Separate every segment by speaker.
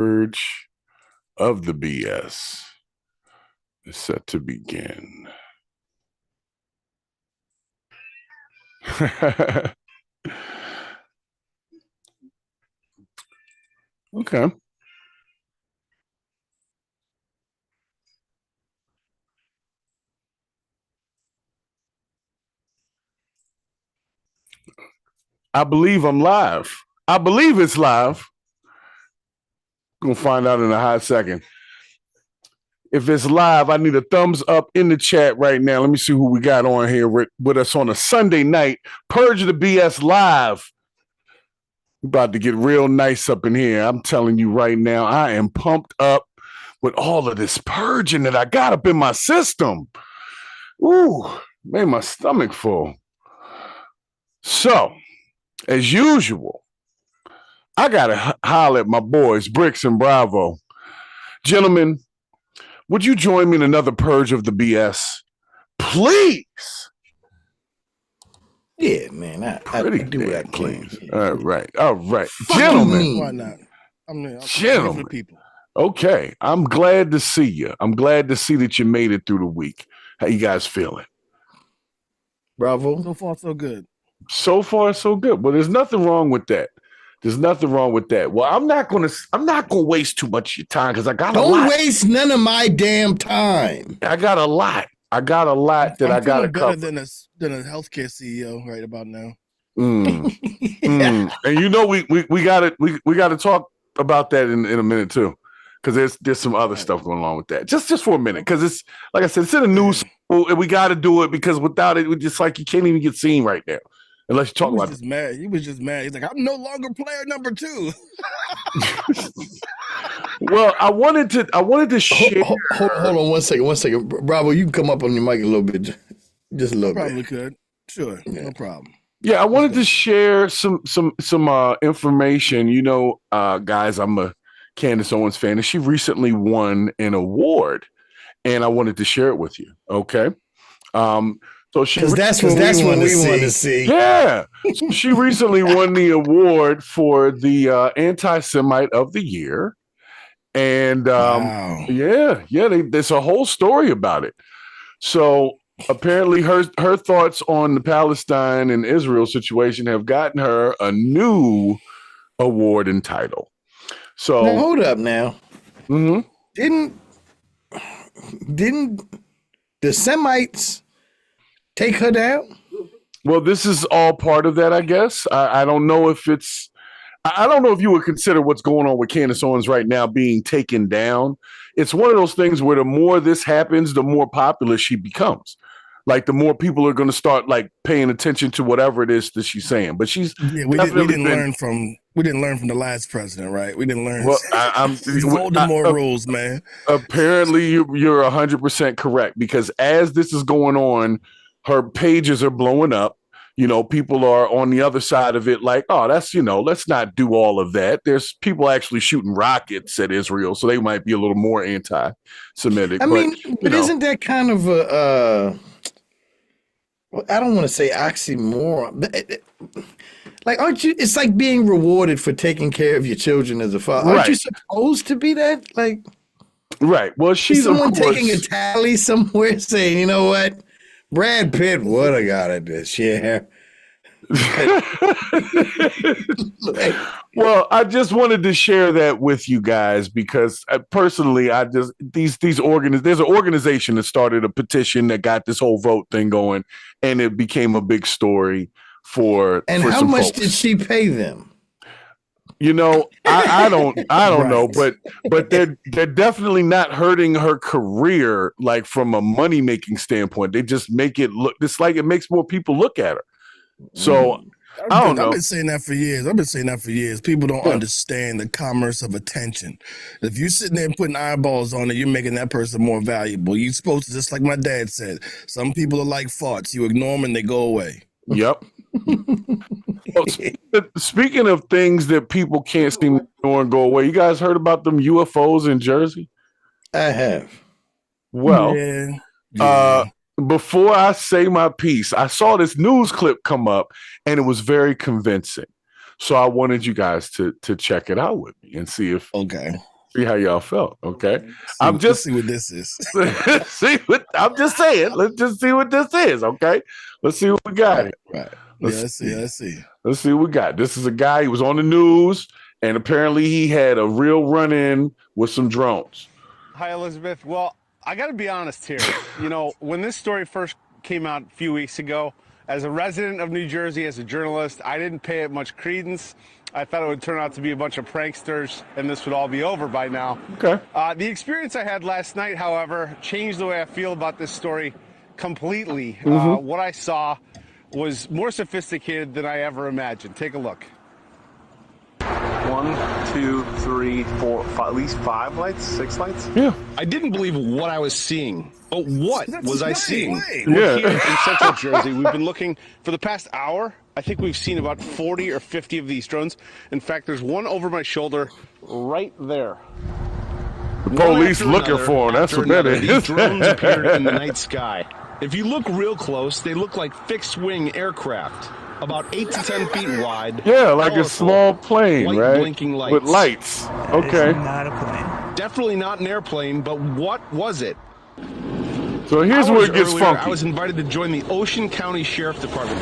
Speaker 1: Purge of the BS is set to begin. Okay. I believe I'm live. I believe it's live. Gonna find out in a hot second. If it's live, I need a thumbs up in the chat right now. Let me see who we got on here with us on a Sunday night. Purge of the BS live. We're about to get real nice up in here. I'm telling you right now, I am pumped up with all of this purging that I got up in my system. Ooh, made my stomach full. So, as usual, I got to holler at my boys, Brix and Bravo. Gentlemen, would you join me in another purge of the BS? Please.
Speaker 2: Yeah, man. I do what I can.
Speaker 1: All right.
Speaker 2: Gentlemen.
Speaker 3: Why not? I'm
Speaker 1: Gentlemen.
Speaker 3: people.
Speaker 1: Okay. I'm glad to see you. I'm glad to see that you made it through the week. How you guys feeling?
Speaker 2: Bravo.
Speaker 3: So far, so good.
Speaker 1: So far, so good. Well, there's nothing wrong with that. There's nothing wrong with that. Well, I'm not gonna waste too much of your time because I got a lot.
Speaker 2: Don't waste none of my damn time.
Speaker 1: I got a lot that I got to cover.
Speaker 3: Better than a healthcare CEO right about now.
Speaker 1: And you know we got to talk about that in a minute too, because there's some other stuff going on with that. Just for a minute, because it's like I said, it's in the news, and we got to do it because without it, we just like you can't even get seen right now. Unless you talk about
Speaker 3: it. He was just mad. He's like, I'm no longer player number 2.
Speaker 1: Well, I wanted to share.
Speaker 2: Hold on one second. Bravo, you can come up on your mic a little bit. Just a little bit.
Speaker 3: Probably could. Sure. Yeah. No problem.
Speaker 1: Yeah, I wanted to share some information. You know, guys, I'm a Candace Owens fan, and she recently won an award, and I wanted to share it with you. Okay. So
Speaker 2: that's what we want to see.
Speaker 1: Yeah. So she recently won the award for the Anti-Semite of the Year. And
Speaker 3: wow.
Speaker 1: There's a whole story about it. So apparently her thoughts on the Palestine and Israel situation have gotten her a new award and title. So
Speaker 2: now, hold up now.
Speaker 1: Mm-hmm.
Speaker 2: Didn't the Semites take her down?
Speaker 1: Well, this is all part of that, I guess. I don't know if you would consider what's going on with Candace Owens right now being taken down. It's one of those things where the more this happens, the more popular she becomes. Like the more people are going to start like paying attention to whatever it is that she's saying. But we didn't
Speaker 3: learn from the last president, right? We didn't learn.
Speaker 1: Well,
Speaker 3: he's holding more rules, man.
Speaker 1: Apparently, you're 100% correct, because as this is going on, her pages are blowing up. You know, people are on the other side of it like, oh, that's, let's not do all of that. There's people actually shooting rockets at Israel, so they might be a little more anti-Semitic.
Speaker 2: But isn't that kind of I don't want to say oxymoron, but aren't you, it's like being rewarded for taking care of your children as a father. Aren't you supposed to be that?
Speaker 1: Right. Well, she's
Speaker 2: someone taking a tally somewhere saying, you know what? Brad Pitt would have got it this year.
Speaker 1: Well, I just wanted to share that with you guys because personally, there's an organization that started a petition that got this whole vote thing going, and it became a big story for.
Speaker 2: And
Speaker 1: for
Speaker 2: how
Speaker 1: some
Speaker 2: much
Speaker 1: folks.
Speaker 2: did she pay them?
Speaker 1: I don't know, but they're definitely not hurting her career like from a money making standpoint. They just make it look. It's like it makes more people look at her. So I don't know.
Speaker 3: I've been saying that for years. People don't understand the commerce of attention. If you're sitting there and putting eyeballs on it, you're making that person more valuable. You're supposed to, just like my dad said, some people are like farts. You ignore them and they go away.
Speaker 1: Yep. Well, speaking of things that people can't seem to ignore and go away, you guys heard about them UFOs in Jersey?
Speaker 2: I have.
Speaker 1: Well, before I say my piece, I saw this news clip come up and it was very convincing. So I wanted you guys to check it out with me and see if See how y'all felt. Okay.
Speaker 3: Let's see what this is.
Speaker 1: I'm just saying. Let's just see what this is. Okay. Let's see what we got.
Speaker 3: Right.
Speaker 1: Let's
Speaker 3: see.
Speaker 1: Let's see what we got. This is a guy. He was on the news, and apparently he had a real run-in with some drones.
Speaker 4: Hi, Elizabeth. Well, I got to be honest here. When this story first came out a few weeks ago, as a resident of New Jersey, as a journalist, I didn't pay it much credence. I thought it would turn out to be a bunch of pranksters, and this would all be over by now.
Speaker 1: Okay.
Speaker 4: The experience I had last night, however, changed the way I feel about this story completely. What I saw was more sophisticated than I ever imagined. Take a look. 1, 2, 3, 4, 5, at least 5 lights, 6 lights.
Speaker 1: Yeah.
Speaker 4: I didn't believe what I was seeing. But what was I seeing?
Speaker 1: Yeah.
Speaker 4: Here in Central Jersey, we've been looking for the past hour. I think we've seen about 40 or 50 of these drones. In fact, there's one over my shoulder right there.
Speaker 1: The police looking for him. That's what that is.
Speaker 4: These drones appeared in the night sky. If you look real close, they look like fixed-wing aircraft, about 8 to 10 feet wide.
Speaker 1: Yeah, like a small plane,
Speaker 4: white
Speaker 1: right?
Speaker 4: Blinking lights.
Speaker 1: With lights. Okay.
Speaker 5: Not a plane.
Speaker 4: Definitely not an airplane, but what was it?
Speaker 1: So here's where it gets funky.
Speaker 4: I was invited to join the Ocean County Sheriff Department.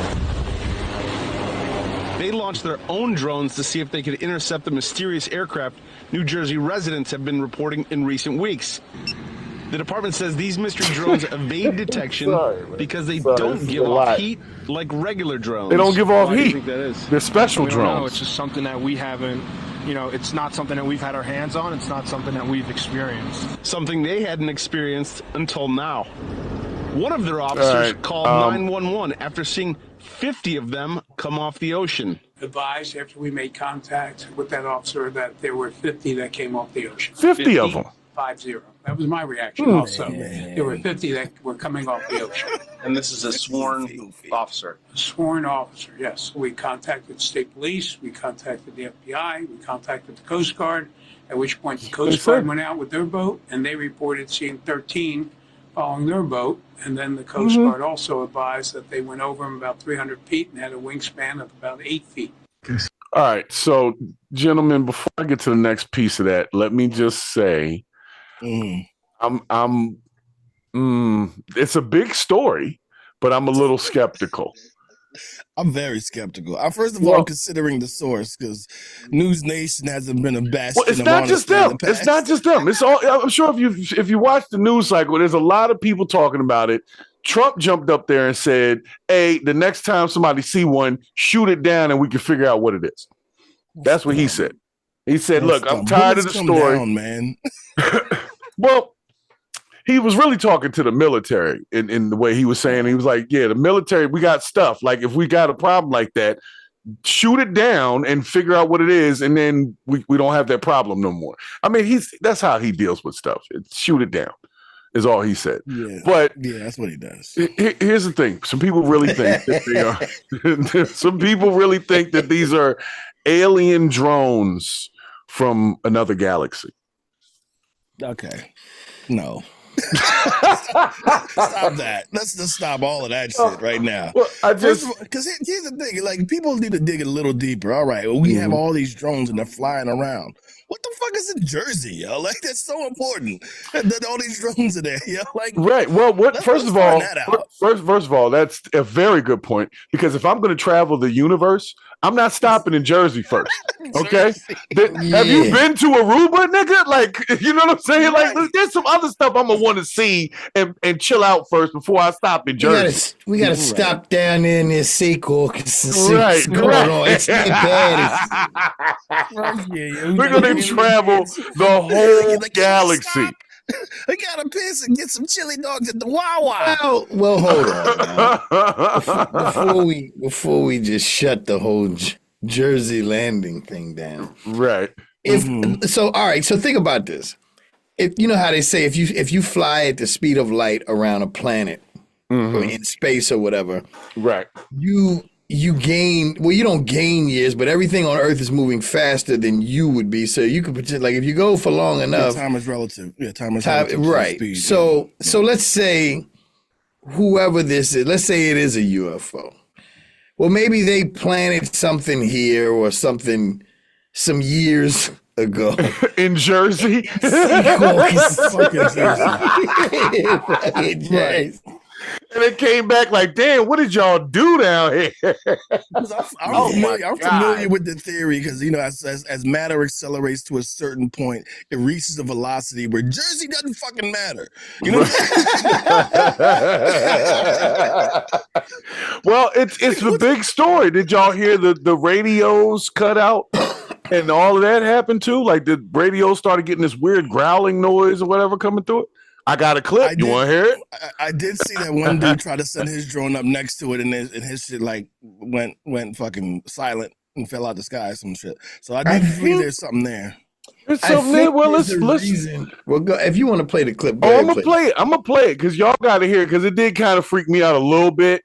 Speaker 4: They launched their own drones to see if they could intercept the mysterious aircraft New Jersey residents have been reporting in recent weeks. The department says these mystery drones evade detection because they don't give off heat like regular drones.
Speaker 1: They don't give off
Speaker 4: Why do you
Speaker 1: heat.
Speaker 4: think that is?
Speaker 1: They're special
Speaker 6: We don't know.
Speaker 1: drones.
Speaker 6: It's just something that we haven't, it's not something that we've had our hands on. It's not something that we've experienced.
Speaker 4: Something they hadn't experienced until now. One of their officers called 911 after seeing 50 of them come off the ocean.
Speaker 7: Advised after we made contact with that officer that there were 50 that came off the ocean.
Speaker 1: 50 of them.
Speaker 7: 50. That was my reaction also. There were 50 that were coming off the ocean.
Speaker 8: And this is a sworn officer.
Speaker 7: A sworn officer, yes. We contacted state police, we contacted the FBI, we contacted the Coast Guard, at which point the Coast Guard went out with their boat and they reported seeing 13 following their boat. And then the Coast Guard also advised that they went over them about 300 feet and had a wingspan of about 8 feet.
Speaker 1: All right. So, gentlemen, before I get to the next piece of that, let me just say, it's a big story, but I'm a little skeptical.
Speaker 3: I'm very skeptical. First of all, I'm considering the source because News Nation hasn't been a bastion.
Speaker 1: Well, it's not just them. It's not just them. It's all. I'm sure if you watch the news cycle, there's a lot of people talking about it. Trump jumped up there and said, "Hey, the next time somebody see one, shoot it down, and we can figure out what it is." That's what he said. He said, "Look, I'm tired of the story,
Speaker 3: down, man."
Speaker 1: Well, he was really talking to the military in the way he was saying. He was like, yeah, the military, we got stuff. Like, if we got a problem like that, shoot it down and figure out what it is, and then we don't have that problem no more. I mean, that's how he deals with stuff. Shoot it down is all he said.
Speaker 3: Yeah,
Speaker 1: but
Speaker 3: yeah, that's what he does.
Speaker 1: Here's the thing. Some people really think that they are some people really think that these are alien drones from another galaxy.
Speaker 3: Okay. No. Stop that. Let's just stop all of that shit right now.
Speaker 1: Well, because
Speaker 3: here's the thing, like, people need to dig a little deeper. All right, well, we have all these drones and they're flying around. What the fuck is in Jersey, yo? Like, that's so important that all these drones are there, yo. Like,
Speaker 1: right. Well, first of all, that's a very good point, because if I'm going to travel the universe, I'm not stopping in Jersey first. Okay. Have you been to Aruba, nigga? Like, you know what I'm saying? Right. Like, there's some other stuff I'm gonna want to see and chill out first before I stop in Jersey.
Speaker 2: We gotta stop down there in this Sekou Haze.
Speaker 1: Right.
Speaker 2: It's bad.
Speaker 1: We're gonna travel the whole galaxy.
Speaker 3: I gotta piss and get some chili dogs at the Wawa.
Speaker 2: Well, hold on. Before we just shut the whole Jersey landing thing down.
Speaker 1: Right.
Speaker 2: All right. So think about this. If you know how they say if you fly at the speed of light around a planet or in space or whatever,
Speaker 1: right?
Speaker 2: You gain, well, you don't gain years, but everything on Earth is moving faster than you would be. So you could pretend, like, if you go for long enough,
Speaker 3: time is relative. Yeah, time is relative.
Speaker 2: Right. Speed, so let's say whoever this is, let's say it is a UFO. Well, maybe they planted something here or something some years ago.
Speaker 1: In Jersey.
Speaker 3: Fucking
Speaker 2: Jersey.
Speaker 1: And it came back like, damn, what did y'all do down here?
Speaker 3: I'm familiar with the theory because, you know, as matter accelerates to a certain point, it reaches a velocity where Jersey doesn't fucking matter. You know?
Speaker 1: Well, it's the big story. Did y'all hear the radios cut out and all of that happened too? Like the radio started getting this weird growling noise or whatever coming through it? I got a clip. You want to hear it?
Speaker 3: I did see that one dude try to send his drone up next to it, and his shit like went fucking silent and fell out the sky or some shit. So I did think there's something there.
Speaker 1: There's something there. Well, let's.
Speaker 2: Well, go if you want to play the clip.
Speaker 1: I'm gonna play it. I'm gonna play it because y'all got to hear it because it did kind of freak me out a little bit.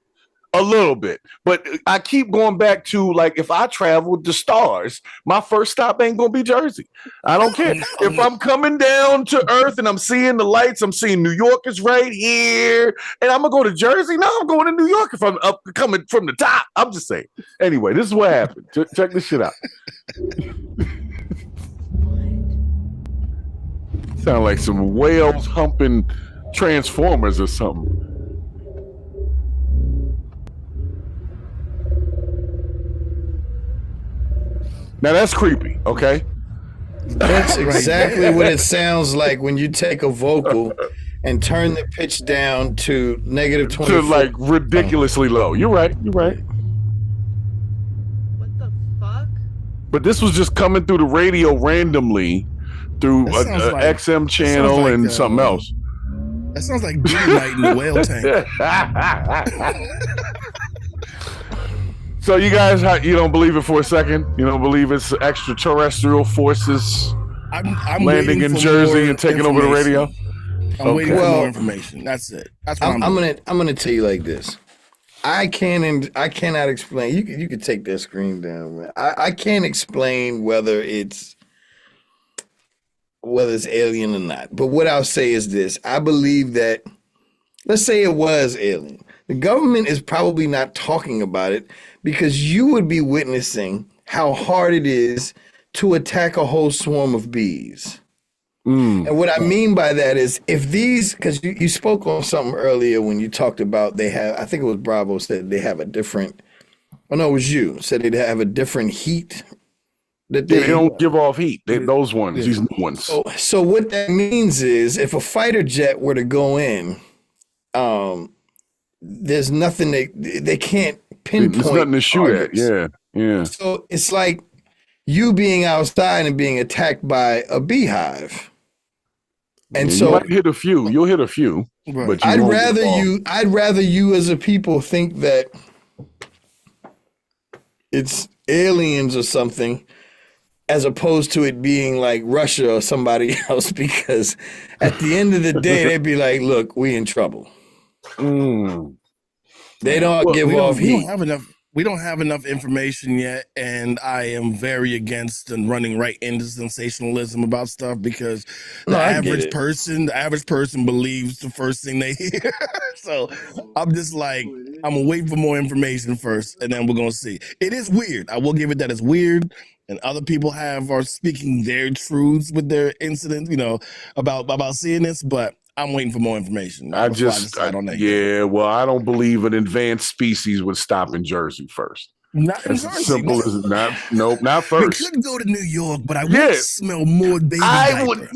Speaker 1: But I keep going back to, like, if I traveled to stars, my first stop ain't gonna be Jersey. I don't care. If I'm coming down to Earth and I'm seeing the lights, I'm seeing New York is right here, and I'm gonna go to Jersey. No, I'm going to New York if I'm up coming from the top. I'm just saying. Anyway, this is what happened. Check this shit out. Sound like some whales humping Transformers or something. Now that's creepy, okay?
Speaker 2: That's exactly what it sounds like when you take a vocal and turn the pitch down to negative 24.
Speaker 1: To like ridiculously low. You're right.
Speaker 5: What the fuck?
Speaker 1: But this was just coming through the radio randomly through a XM channel and something else.
Speaker 3: That sounds like Diddy Night in the whale tank.
Speaker 1: So you guys, you don't believe it for a second? You don't believe it's extraterrestrial forces
Speaker 3: I'm
Speaker 1: landing in Jersey and taking over the radio?
Speaker 3: I'm waiting for more information. That's it. That's what
Speaker 2: I'm gonna tell you like this. I cannot explain. You could take that screen down, man. I can't explain whether it's alien or not. But what I'll say is this: I believe that, let's say it was alien. The government is probably not talking about it because you would be witnessing how hard it is to attack a whole swarm of bees. And what I mean by that is if these, because you spoke on something earlier when you talked about they have, I think it was Bravo said they have a different, oh no, it was you, said they'd have a different heat. That
Speaker 1: they don't give off heat. Those ones, these new ones.
Speaker 2: So what that means is if a fighter jet were to go in, there's nothing they can't pinpoint.
Speaker 1: There's nothing to shoot
Speaker 2: targets.
Speaker 1: at. Yeah.
Speaker 2: So it's like you being outside and being attacked by a beehive. And so
Speaker 1: you might hit a few. You'll hit a few.
Speaker 3: Right.
Speaker 1: But
Speaker 2: I'd rather you as a people think that it's aliens or something, as opposed to it being like Russia or somebody else, because at the end of the day, they'd be like, look, we in trouble. They don't give off heat.
Speaker 3: We don't have enough information yet, and I am very against and running right into sensationalism about stuff because the average person believes the first thing they hear. So I'm just like, I'm gonna wait for more information first, and then we're gonna see. It is weird. I will give it that it's weird, and other people are speaking their truths with their incidents, about seeing this, but I'm waiting for more information.
Speaker 1: Well, I don't believe an advanced species would stop in Jersey first.
Speaker 3: Not in
Speaker 1: Jersey. Simple as not first.
Speaker 3: We could go to New York, but I would smell more baby diaper.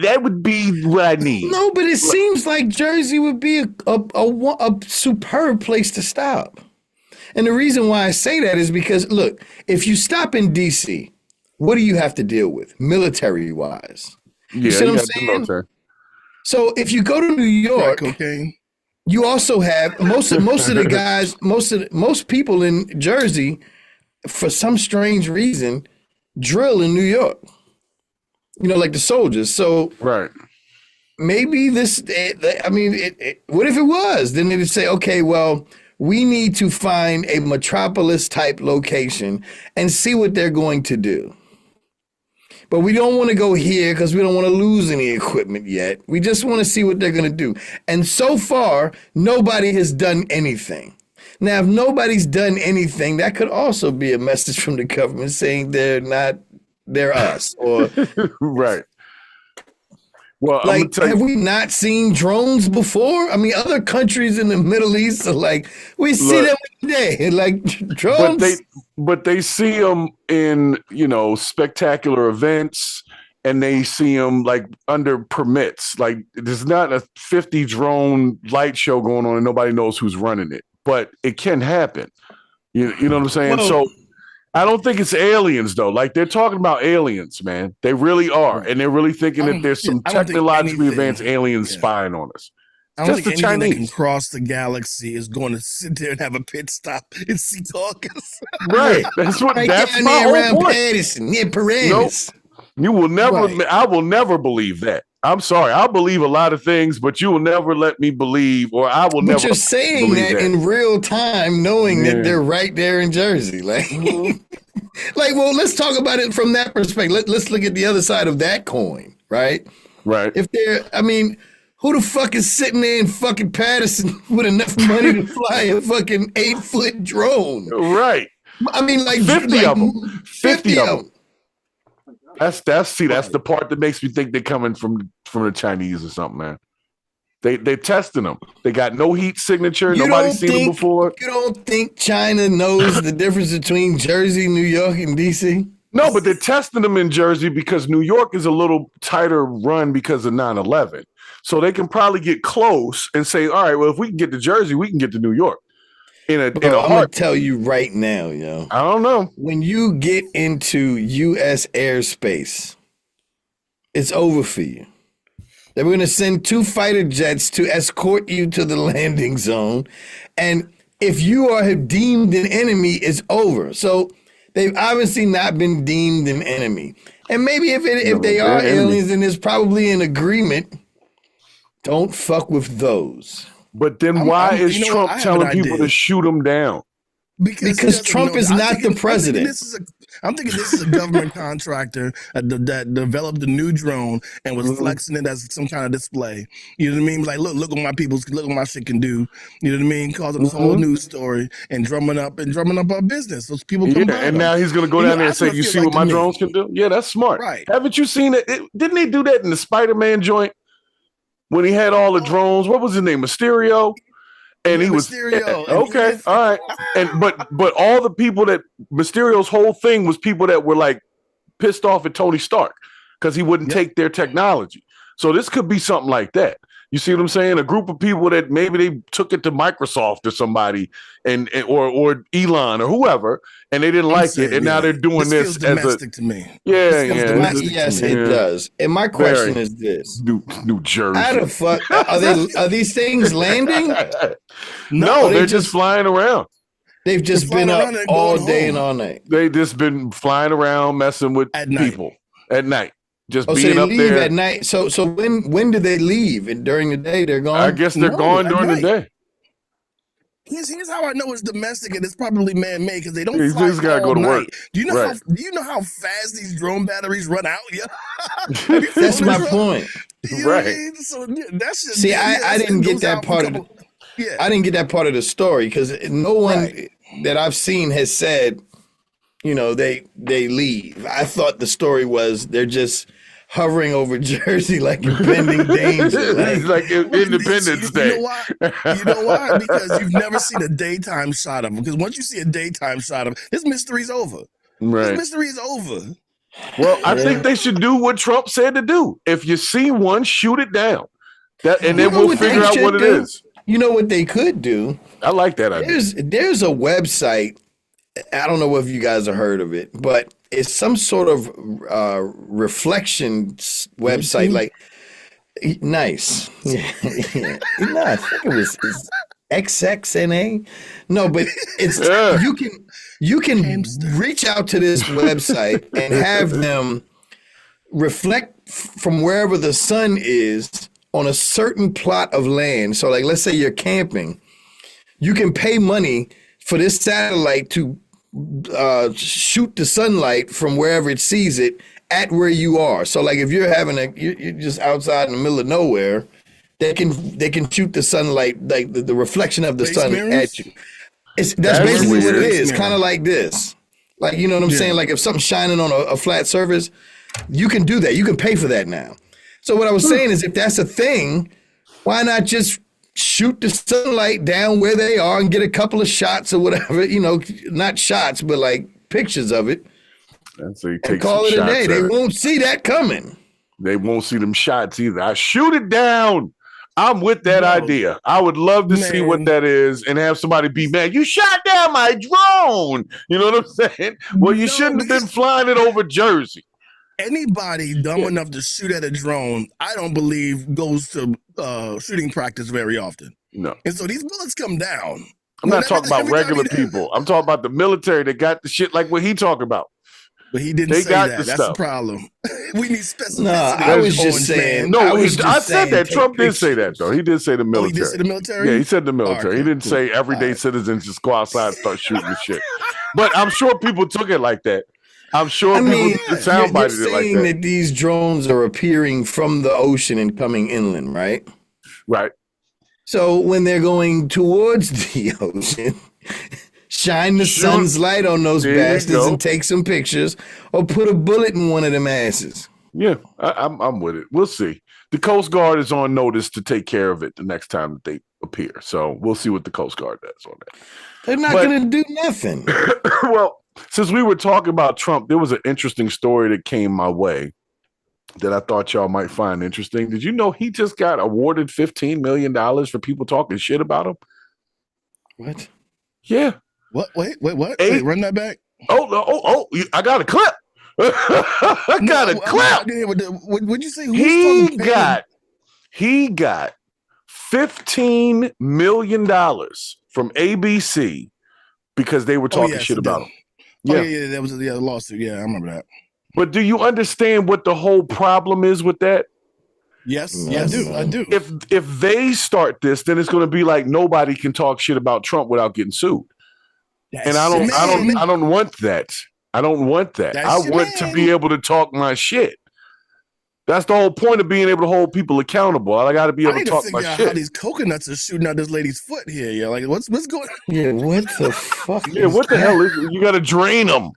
Speaker 1: That would be what I need.
Speaker 2: No, but it seems like Jersey would be a superb place to stop. And the reason why I say that is because, look, if you stop in D.C., what do you have to deal with military-wise? You see what I'm saying? So if you go to New York, you also have most of the guys, most people in Jersey, for some strange reason, drill in New York. Like the soldiers. So maybe what if it was? Then they'd say, okay, well, we need to find a metropolis type location and see what they're going to do. But we don't want to go here because we don't want to lose any equipment yet. We just want to see what they're going to do. And so far, nobody has done anything. Now, if nobody's done anything, that could also be a message from the government saying they're not they're us. Or
Speaker 1: Right. Well, I'm
Speaker 2: like,
Speaker 1: gonna tell
Speaker 2: have
Speaker 1: you,
Speaker 2: we not seen drones before? I mean, other countries in the Middle East are like, we see
Speaker 1: Look.
Speaker 2: them every day. Like drones.
Speaker 1: but they see them in, spectacular events, and they see them like under permits. Like there's not a 50 drone light show going on and nobody knows who's running it, but it can happen. You know what I'm saying?
Speaker 2: Well,
Speaker 1: So I don't think it's aliens though. Like they're talking about aliens, man. They really are, and they're really thinking that there's some
Speaker 3: I don't think
Speaker 1: technologically
Speaker 3: anything-
Speaker 1: advanced aliens
Speaker 3: yeah.
Speaker 1: spying on us.
Speaker 3: I don't
Speaker 1: Just
Speaker 3: think
Speaker 1: the
Speaker 3: anything that can
Speaker 1: Chinese.
Speaker 3: cross the galaxy is going to sit there and have a pit stop and see talkers.
Speaker 1: Right. That's what.
Speaker 2: right
Speaker 1: That's
Speaker 2: down
Speaker 1: my
Speaker 2: there
Speaker 1: whole
Speaker 2: around
Speaker 1: point.
Speaker 2: Patterson, near Paramus.
Speaker 1: You will never.
Speaker 2: Right.
Speaker 1: I will never believe that. I'm sorry. I'll believe a lot of things, but you will never let me believe, or I will
Speaker 2: But
Speaker 1: never.
Speaker 2: you're saying
Speaker 1: believe
Speaker 2: that in real time, knowing
Speaker 1: Yeah.
Speaker 2: that they're right there in Jersey. Like, like, well, let's talk about it from that perspective. Let's look at the other side of that coin, right?
Speaker 1: Right.
Speaker 2: If they're, I mean, who the fuck is sitting there in fucking Patterson with enough money to fly a fucking 8-foot drone?
Speaker 1: Right.
Speaker 2: I mean, like
Speaker 1: 50 of them.
Speaker 2: 50 of them.
Speaker 1: That's the part that makes me think they're coming from the Chinese or something, man. They're testing them. They got no heat signature.
Speaker 2: You
Speaker 1: Nobody's
Speaker 2: don't
Speaker 1: seen them before.
Speaker 2: You don't think China knows the difference between Jersey, New York, and DC?
Speaker 1: No, but they're testing them in Jersey because New York is a little tighter run because of 9/11. So they can probably get close and say, all right, well, if we can get to Jersey, we can get to New York. In a
Speaker 2: I'm gonna
Speaker 1: heart.
Speaker 2: tell you right now, yo.
Speaker 1: I don't know.
Speaker 2: When you get into U.S. airspace, it's over for you. They're going to send 2 fighter jets to escort you to the landing zone, and if you are deemed an enemy, it's over. So they've obviously not been deemed an enemy, and maybe if they are aliens, then there's probably an agreement. Don't fuck with those.
Speaker 1: But then why is
Speaker 3: you know what?
Speaker 1: Trump
Speaker 3: I have
Speaker 1: telling
Speaker 3: an
Speaker 1: people
Speaker 3: idea.
Speaker 1: to shoot them down?
Speaker 2: Because Trump is not the president.
Speaker 3: I'm thinking this is a government contractor that developed a new drone and was flexing it as some kind of display. You know what I mean? Like, look what look what my shit can do. You know what I mean? Causing this whole news story and drumming up our business. Those people come by.
Speaker 1: And now he's going to go down there and say, you see what my drones can do? Yeah, that's smart.
Speaker 3: Right.
Speaker 1: Haven't you seen it? Didn't they do that in the Spider-Man joint when he had all the drones? What was his name? Mysterio? And he was
Speaker 3: Mysterio.
Speaker 1: okay, all right. And but all the people that Mysterio's whole thing was people that were like pissed off at Tony Stark because he wouldn't take their technology. So this could be something like that. You see what I'm saying? A group of people that maybe they took it to Microsoft or somebody or Elon or whoever, and they didn't like it, and now they're doing this
Speaker 3: feels
Speaker 1: as
Speaker 3: domestic to me.
Speaker 1: Yeah.
Speaker 2: Yes, it does. And my question is this:
Speaker 1: New Jersey.
Speaker 2: How the fuck are these things landing?
Speaker 1: No, they're just flying around.
Speaker 2: They've just been up all day and all night.
Speaker 1: They just been flying around messing with people at night. Just being
Speaker 2: so they
Speaker 1: up
Speaker 2: leave
Speaker 1: there
Speaker 2: at night. So when do they leave? And during the day they're gone?
Speaker 1: I guess they're gone during the day.
Speaker 3: Here's how I know it's domestic and it's probably man-made because they don't
Speaker 1: You
Speaker 3: fly
Speaker 1: just gotta
Speaker 3: all
Speaker 1: go to
Speaker 3: night.
Speaker 1: work.
Speaker 3: Do you know
Speaker 1: Right.
Speaker 3: how fast these drone batteries run out? Yeah,
Speaker 2: That's my point.
Speaker 3: You know what I
Speaker 1: Right.
Speaker 3: mean? So that's just,
Speaker 2: See, I didn't get that part of I didn't get that part of the story because no one that I've seen has said, they leave. I thought the story was they're just hovering over Jersey like impending danger.
Speaker 1: Like Independence Day.
Speaker 3: You know why? You know why? Because you've never seen a daytime shot of them. Because once you see a daytime shot of them, this mystery's over.
Speaker 1: Right.
Speaker 3: This mystery is over.
Speaker 1: Well, I think they should do what Trump said to do. If you see one, shoot it down. And then we'll figure out what it is.
Speaker 2: You know what they could do?
Speaker 1: I like that idea.
Speaker 2: There's a website. I don't know if you guys have heard of it, but it's some sort of reflection website. Like, nice. Yeah. No, I think it's XXNA. No, but it's you can reach out to this website and have them reflect from wherever the sun is on a certain plot of land. So, like, let's say you're camping, you can pay money for this satellite to shoot the sunlight from wherever it sees it at where you are. So, like, if you're you're just outside in the middle of nowhere, they can shoot the sunlight, like the reflection of the sun at you. That's basically what it is, kind of like this. Like, you know what I'm saying? Like if something's shining on a flat surface, you can do that. You can pay for that now. So what I was saying is if that's a thing, why not just shoot the sunlight down where they are and get a couple of shots or whatever, you know, not shots, but like pictures of it.
Speaker 1: And so you
Speaker 2: And
Speaker 1: take
Speaker 2: call
Speaker 1: some
Speaker 2: it a day.
Speaker 1: shots
Speaker 2: They
Speaker 1: at it.
Speaker 2: won't see that coming.
Speaker 1: They won't see them shots either. I shoot it down. I'm with that idea. I would love to see what that is and have somebody be mad. You shot down my drone. You know what I'm saying? Well, you shouldn't have been flying it over Jersey.
Speaker 3: Anybody dumb enough to shoot at a drone, I don't believe goes to shooting practice very often.
Speaker 1: No.
Speaker 3: And so these bullets come down.
Speaker 1: I'm not talking about regular people. I'm talking about the military that got the shit like what he talking about.
Speaker 3: But he didn't say that. That's the problem. We need specificity.
Speaker 2: No, I was just saying.
Speaker 1: No, I said that. Trump did say that, though. He did say the military.
Speaker 3: Oh, he did say the military?
Speaker 1: Yeah, he said the military. He didn't say everyday citizens just go outside and start shooting the shit. But I'm sure people took it like that. I'm sure people soundbited it like
Speaker 2: saying
Speaker 1: that.
Speaker 2: These drones are appearing from the ocean and coming inland, right?
Speaker 1: Right.
Speaker 2: So when they're going towards the ocean, shine the sun's light on those bastards and take some pictures, or put a bullet in one of them asses.
Speaker 1: Yeah, I'm with it. We'll see. The Coast Guard is on notice to take care of it the next time that they appear. So we'll see what the Coast Guard does on that.
Speaker 2: They're not going to do nothing.
Speaker 1: Well, since we were talking about Trump, there was an interesting story that came my way that I thought y'all might find interesting. Did you know he just got awarded $15 million for people talking shit about him?
Speaker 2: What?
Speaker 1: Yeah.
Speaker 3: What? Wait, what? Wait, run that back.
Speaker 1: Oh, I got a clip. I got a clip.
Speaker 3: What'd you say?
Speaker 1: He got $15 million from ABC because they were talking shit about him.
Speaker 3: Yeah, that was the lawsuit. Yeah, I remember that.
Speaker 1: But do you understand what the whole problem is with that?
Speaker 3: Yes, I do.
Speaker 1: If they start this, then it's going to be like nobody can talk shit about Trump without getting sued. And I don't want that. I don't want that. I want to be able to talk my shit. That's the whole point of being able to hold people accountable. I got to be able to talk my shit.
Speaker 3: How these coconuts are shooting out this lady's foot here? Yeah, like what's going on?
Speaker 2: Yeah, what the fuck?
Speaker 1: Yeah, what the hell is it? You got to drain them.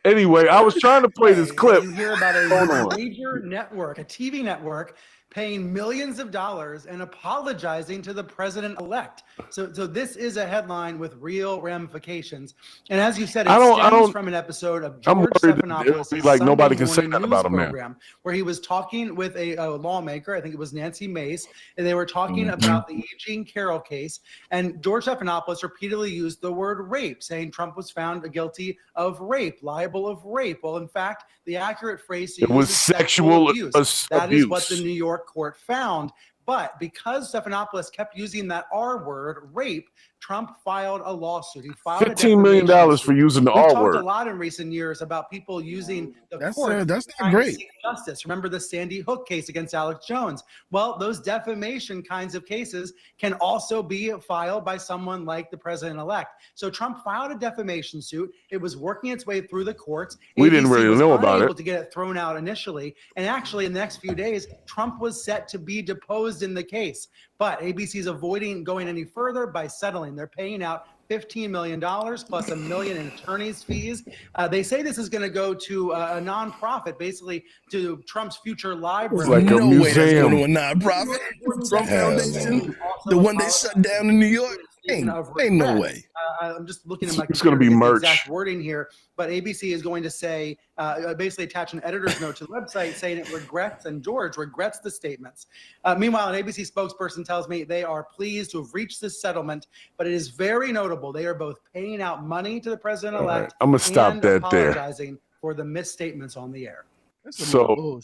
Speaker 1: Anyway, I was trying to play this clip.
Speaker 5: You hear about a major network, a TV network, paying millions of dollars and apologizing to the president-elect. So this is a headline with real ramifications. And as you said, it stems from an episode of George Stephanopoulos'
Speaker 1: like nobody can
Speaker 5: Sunday
Speaker 1: say that
Speaker 5: morning
Speaker 1: about him
Speaker 5: news
Speaker 1: now.
Speaker 5: program, where he was talking with a lawmaker, I think it was Nancy Mace, and they were talking about the E. Jean Carroll case. And George Stephanopoulos repeatedly used the word rape, saying Trump was found guilty of rape, liable of rape. Well, in fact, the accurate phrase to use
Speaker 1: was
Speaker 5: is
Speaker 1: sexual
Speaker 5: abuse. That
Speaker 1: abuse.
Speaker 5: is what the New York court found. But because Stephanopoulos kept using that R word, rape, Trump filed a lawsuit. He filed
Speaker 1: $15 million for using the R word.
Speaker 5: We've talked a lot in recent years about people using the court.
Speaker 3: That's not great.
Speaker 5: Justice. Remember the Sandy Hook case against Alex Jones? Well, those defamation kinds of cases can also be filed by someone like the president-elect. So Trump filed a defamation suit. It was working its way through the courts.
Speaker 1: We didn't really know about it.
Speaker 5: To get it thrown out initially, and actually in the next few days, Trump was set to be deposed in the case. But ABC is avoiding going any further by settling. They're paying out $15 million plus $1 million in attorney's fees. They say this is going to go to a nonprofit, basically to Trump's future library.
Speaker 1: Like a museum.
Speaker 3: Way that's going to a nonprofit. Trump Foundation, the one they shut down in New York. Ain't no way.
Speaker 5: I'm just looking at my.
Speaker 1: It's going to be merch.
Speaker 5: Exact wording here, but ABC is going to say, basically attach an editor's note to the website saying it regrets, and George regrets the statements. Meanwhile, an ABC spokesperson tells me they are pleased to have reached this settlement, but it is very notable. They are both paying out money to the president-elect.
Speaker 1: Right. I'm going to stop that
Speaker 5: apologizing for the misstatements on the air.
Speaker 1: So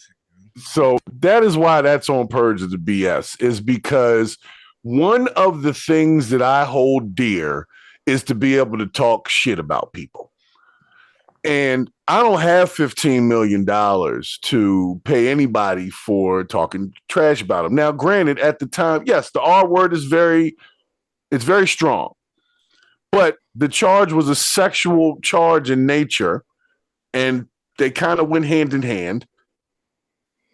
Speaker 1: that is why that's on Purge of the BS, is because one of the things that I hold dear is to be able to talk shit about people. And I don't have $15 million to pay anybody for talking trash about them. Now, granted, at the time, yes, the R word is very strong. But the charge was a sexual charge in nature, and they kind of went hand in hand.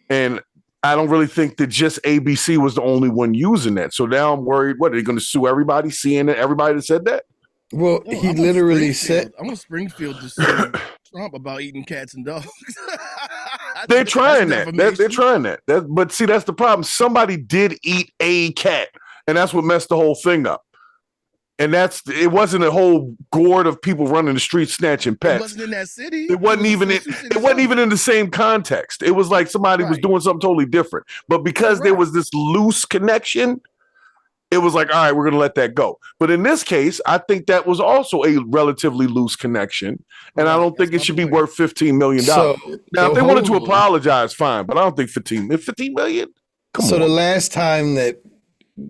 Speaker 1: And I don't really think that just ABC was the only one using that. So now I'm worried, what, are they going to sue everybody, seeing it, everybody that said that?
Speaker 2: Well,
Speaker 3: No,
Speaker 2: he
Speaker 3: I'm on
Speaker 2: literally
Speaker 3: Springfield.
Speaker 2: said,
Speaker 3: I'm on Springfield to sue Trump about eating cats and dogs.
Speaker 1: They're
Speaker 3: That's
Speaker 1: trying that. They're
Speaker 3: defamation.
Speaker 1: trying that. But see, that's the problem. Somebody did eat a cat, and that's what messed the whole thing up. And it wasn't a whole gourd of people running the streets snatching pets.
Speaker 3: It wasn't in that city.
Speaker 1: It wasn't even in the same context. It was like somebody was doing something totally different. But because there was this loose connection, it was like, all right, we're going to let that go. But in this case, I think that was also a relatively loose connection. And I don't think it should be worth $15 million. Now, if they wanted to apologize, fine. But I don't think $15 million? Come on.
Speaker 2: So the last time that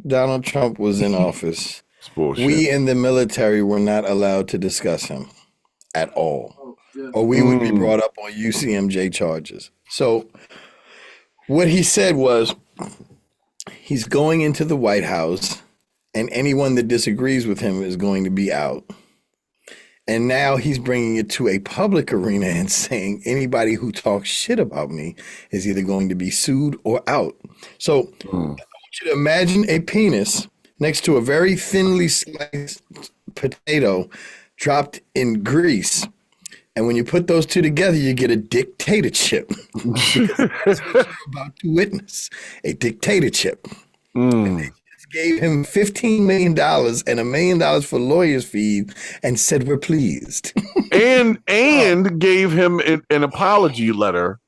Speaker 2: Donald Trump was in office, we in the military were not allowed to discuss him at all. Or we would be brought up on UCMJ charges. So what he said was, he's going into the White House, and anyone that disagrees with him is going to be out. And now he's bringing it to a public arena and saying anybody who talks shit about me is either going to be sued or out. So I want you to imagine a penis next to a very thinly sliced potato dropped in grease. And when you put those two together, you get a dictatorship. That's what you're about to witness, a dictatorship. And they just gave him $15 million and $1 million for lawyers' fees and said, we're pleased.
Speaker 1: and gave him an apology letter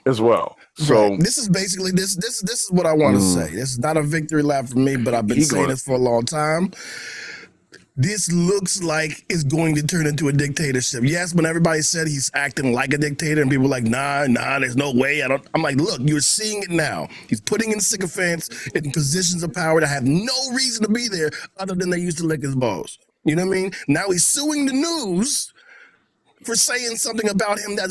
Speaker 1: as well. So
Speaker 3: this is basically this is what I want to say. This is not a victory lap for me, but I've been saying this for a long time. This looks like it's going to turn into a dictatorship. Yes, when everybody said he's acting like a dictator and people were like, nah, there's no way. I'm like, look, you're seeing it now. He's putting in sycophants in positions of power that have no reason to be there other than they used to lick his balls. You know what I mean? Now he's suing the news for saying something about him that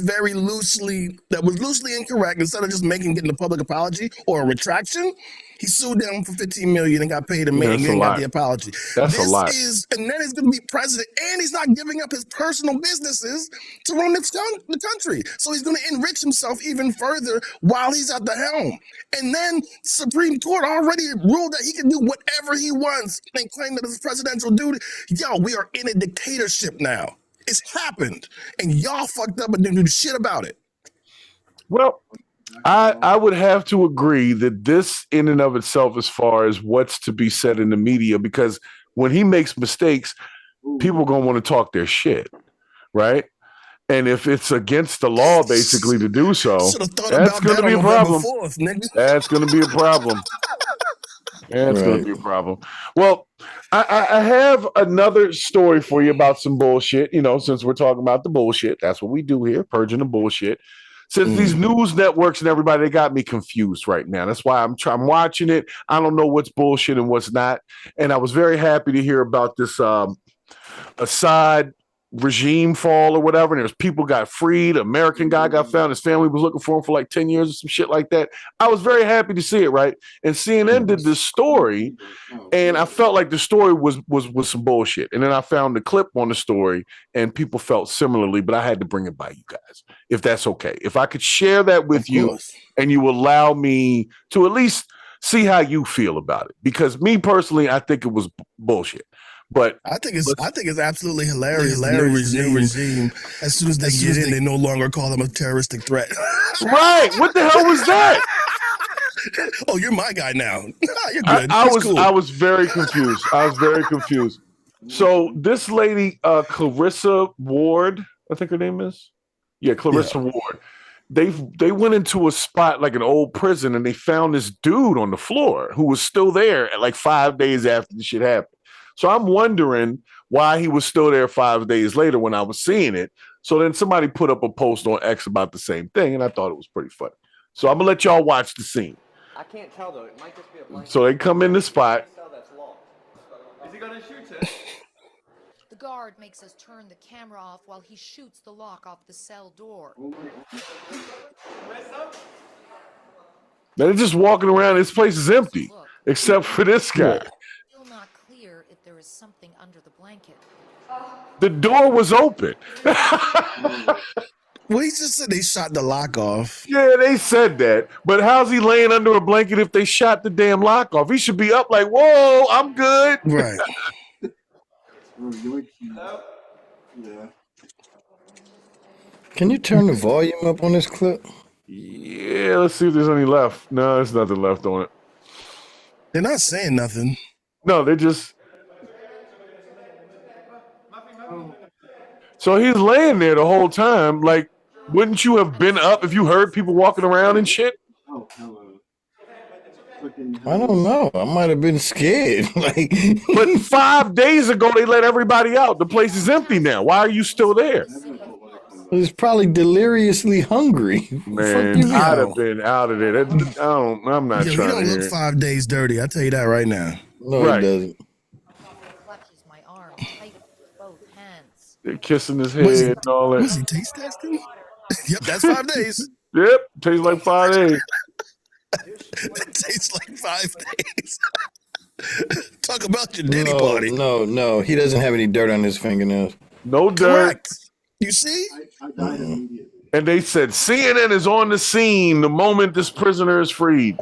Speaker 3: was loosely incorrect. Instead of just getting a public apology or a retraction, he sued them for $15 million and got paid $1 million and got the apology.
Speaker 1: That's a lot.
Speaker 3: And then he's going to be president, and he's not giving up his personal businesses to run the country. So he's going to enrich himself even further while he's at the helm. And then Supreme Court already ruled that he can do whatever he wants and claim that it's presidential duty. Yo, we are in a dictatorship now. It's happened, and y'all fucked up and didn't do shit about it.
Speaker 1: Well, I would have to agree that this in and of itself, as far as what's to be said in the media, because when he makes mistakes, people are going to want to talk their shit, right? And if it's against the law, basically, to do so, that's going to be a problem. That's going to be a problem. That's going to be a problem. Well, I have another story for you about some bullshit. You know, since we're talking about the bullshit, that's what we do here, purging the bullshit. Since these news networks and everybody, they got me confused right now. That's why I'm watching it. I don't know what's bullshit and what's not. And I was very happy to hear about this Assad regime fall or whatever. And there's people got freed. American guy got found. His family was looking for him for like 10 years or some shit like that. I was very happy to see it, right? And CNN did this story, and I felt like the story was some bullshit. And then I found the clip on the story, and people felt similarly, but I had to bring it by you guys, if that's okay. If I could share that with you, and you allow me to at least see how you feel about it. Because me personally, I think it was bullshit. But
Speaker 3: I think it's absolutely hilarious. New regime. As soon as they get in, they no longer call them a terroristic threat.
Speaker 1: Right? What the hell was that?
Speaker 3: Oh, you're my guy now. You're good.
Speaker 1: I was very confused. So this lady, Clarissa Ward, I think her name is. Yeah, Clarissa Ward. They went into a spot like an old prison, and they found this dude on the floor who was still there at like 5 days after the shit happened. So I'm wondering why he was still there 5 days later when I was seeing it. So then somebody put up a post on X about the same thing, and I thought it was pretty funny. So I'm going to let y'all watch the scene.
Speaker 9: I can't tell, though. It might just be a blank.
Speaker 1: So they come in the spot.
Speaker 9: Is he going to shoot it?
Speaker 10: The guard makes us turn the camera off while he shoots the lock off the cell door.
Speaker 1: They're just walking around. This place is empty, except for this guy.
Speaker 10: Still not clear if there is something under the blanket.
Speaker 1: The door was open.
Speaker 3: Well, he just said they shot the lock off.
Speaker 1: Yeah, they said that. But how's he laying under a blanket if they shot the damn lock off? He should be up like, whoa, I'm good.
Speaker 3: Right.
Speaker 9: Yeah.
Speaker 2: Can you turn the volume up on this clip?
Speaker 1: Yeah, let's see if there's any left. No, there's nothing left on it.
Speaker 3: They're not saying nothing.
Speaker 1: No, they just. So he's laying there the whole time. Like, wouldn't you have been up if you heard people walking around and shit?
Speaker 9: Oh, hello.
Speaker 2: I don't know. I might have been scared. Like,
Speaker 1: but 5 days ago they let everybody out. The place is empty now. Why are you still there?
Speaker 2: He's probably deliriously hungry.
Speaker 1: Man, I'd have been out of there. I'm not trying to hear.
Speaker 3: He don't look 5 days dirty. I'll tell you that right now.
Speaker 2: No,
Speaker 1: right.
Speaker 2: He doesn't.
Speaker 10: Clutches my arm tight with both hands.
Speaker 1: They're kissing his head and all that.
Speaker 3: Was he taste testing? Yep, that's 5 days.
Speaker 1: Yep, tastes like 5 days.
Speaker 3: That tastes like 5 days. Talk about your daddy party.
Speaker 2: No. He doesn't have any dirt on his fingernails.
Speaker 1: No dirt.
Speaker 3: Correct. You see?
Speaker 9: I died immediately.
Speaker 1: And they said CNN is on the scene the moment this prisoner is freed.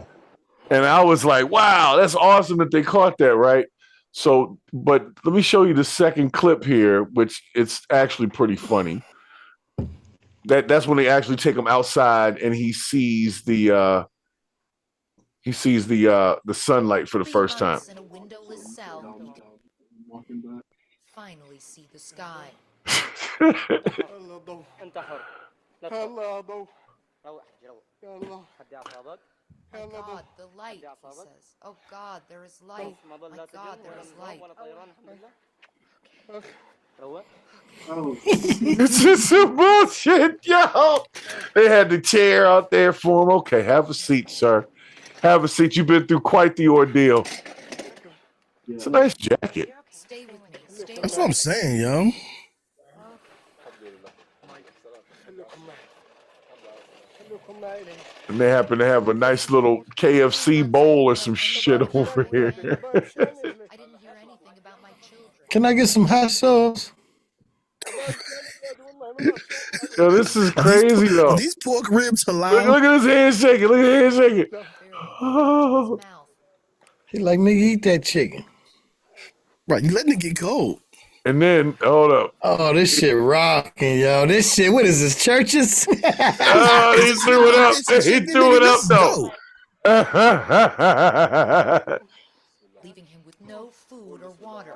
Speaker 1: And I was like, wow, that's awesome that they caught that, right? So, but let me show you the second clip here, which it's actually pretty funny. That's when they actually take him outside and he sees the sunlight for the first time.
Speaker 10: In a windowless cell, you can finally see the sky. My God, the light, he says. Oh God, there is light. My God, there is light.
Speaker 1: This is some bullshit, yo. They had the chair out there for him. Okay, have a seat, sir. Have a seat. You've been through quite the ordeal. It's a nice jacket.
Speaker 10: Stay with me. Stay
Speaker 3: That's what I'm saying, yo.
Speaker 1: And they happen to have a nice little KFC bowl or some shit over here.
Speaker 10: I didn't hear anything about my children.
Speaker 2: Can I get some hot sauce?
Speaker 1: Yo, this is crazy, though.
Speaker 3: Are these pork ribs halal?
Speaker 1: Look at his hand shaking. Look at his hand shaking. Oh.
Speaker 2: He like, nigga, eat that chicken.
Speaker 3: Right, you letting it get cold.
Speaker 1: And then, hold up.
Speaker 2: Oh, this shit rocking, yo. This shit, what is this, churches?
Speaker 1: Oh, he threw it up. He threw it up, though.
Speaker 10: Leaving him with no food or water.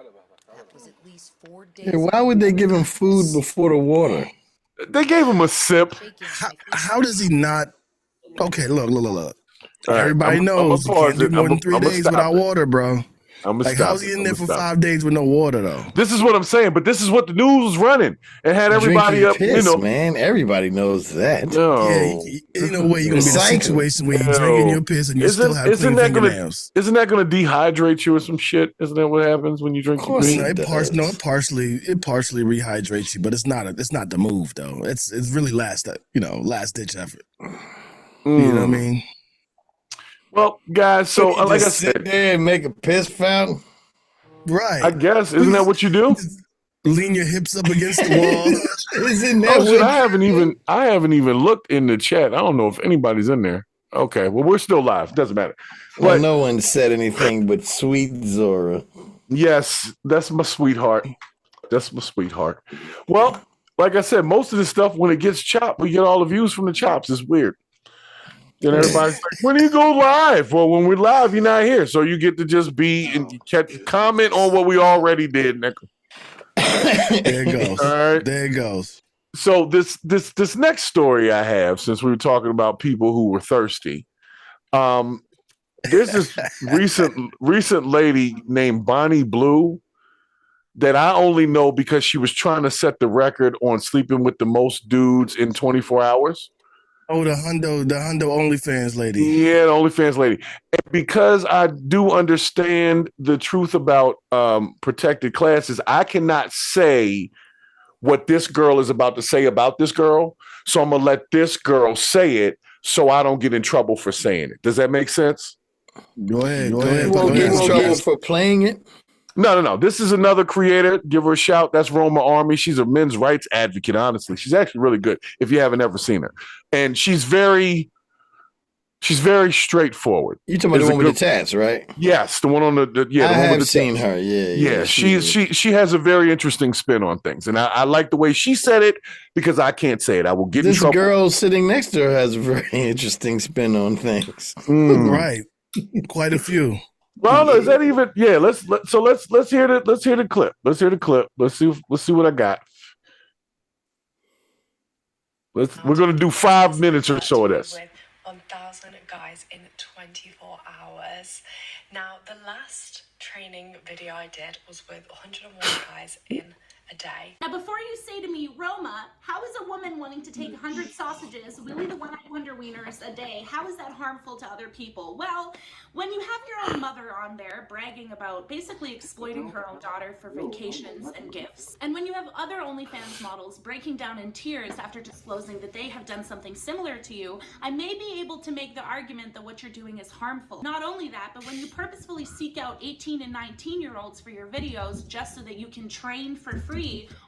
Speaker 10: That was at least 4 days.
Speaker 2: Hey, why would they give him food before the water?
Speaker 1: They gave him a sip.
Speaker 3: How does he not? Okay, look.
Speaker 1: Right,
Speaker 3: Everybody knows you can't do more than 3 days without water, bro. How's he in there for 5 days with no water, though?
Speaker 1: This is what I'm saying, but this is what the news was running and had everybody up.
Speaker 2: Piss, man, everybody knows that.
Speaker 1: No,
Speaker 3: yeah, you know where you're gonna be in a situation where you're drinking your piss and you still have clean fingernails.
Speaker 1: Isn't that gonna dehydrate you or some shit? Isn't that what happens when you drink your piss?
Speaker 3: It partially rehydrates you, but it's not the move though. It's really last ditch effort. You know what I mean?
Speaker 1: Well, guys, so like I
Speaker 2: sit
Speaker 1: said,
Speaker 2: there and make a piss fountain.
Speaker 3: Right.
Speaker 1: I guess isn't that what you do?
Speaker 3: Lean your hips up against the wall.
Speaker 2: Isn't that what
Speaker 1: I haven't even looked in the chat. I don't know if anybody's in there. Okay, well, we're still live. Doesn't matter.
Speaker 2: Well, no one said anything but sweet Zora.
Speaker 1: Yes, that's my sweetheart. That's my sweetheart. Well, like I said, most of the stuff when it gets chopped, we get all the views from the chops. It's weird. Then everybody's like, when do you go live? Well, when we're live, you're not here. So you get to just be and comment on what we already did.
Speaker 3: There it goes.
Speaker 1: All right.
Speaker 3: There it goes.
Speaker 1: So this next story I have, since we were talking about people who were thirsty, there's this recent lady named Bonnie Blue that I only know because she was trying to set the record on sleeping with the most dudes in 24 hours.
Speaker 3: Oh, the Hundo OnlyFans lady.
Speaker 1: Yeah, the OnlyFans lady. And because I do understand the truth about protected classes, I cannot say what this girl is about to say about this girl. So I'm going to let this girl say it so I don't get in trouble for saying it. Does that make sense?
Speaker 3: Go ahead.
Speaker 2: You won't get in trouble for playing it?
Speaker 1: No. This is another creator. Give her a shout. That's Roma Army. She's a men's rights advocate, honestly. She's actually really good if you haven't ever seen her. And she's very She's very straightforward.
Speaker 2: You talking about
Speaker 1: Is
Speaker 2: the
Speaker 1: a
Speaker 2: one with
Speaker 1: good-
Speaker 2: the tats, right?
Speaker 1: Yes, the one on the
Speaker 2: I
Speaker 1: one with
Speaker 2: have
Speaker 1: the
Speaker 2: seen
Speaker 1: tats.
Speaker 2: her. Yeah.
Speaker 1: She has a very interesting spin on things, and I like the way she said it because I can't say it. I will get in
Speaker 2: This
Speaker 1: trouble.
Speaker 2: girl sitting next to her has a very interesting spin on things.
Speaker 3: Right, quite a few.
Speaker 1: Rhonda, is that even? Yeah, let's hear the clip. Let's hear the clip. Let's see what I got. We're gonna do 5 minutes or so of this.
Speaker 11: With 1,000 guys in 24 hours. Now, the last training video I did was with 101 guys in a day.
Speaker 12: Now, before you say to me, Roma, how is a woman wanting to take 100 sausages, Willy the One-Eyed Wonder Wieners a day, how is that harmful to other people? Well, when you have your own mother on there bragging about basically exploiting her own daughter for vacations and gifts, and when you have other OnlyFans models breaking down in tears after disclosing that they have done something similar to you, I may be able to make the argument that what you're doing is harmful. Not only that, but when you purposefully seek out 18 and 19-year-olds for your videos just so that you can train for free,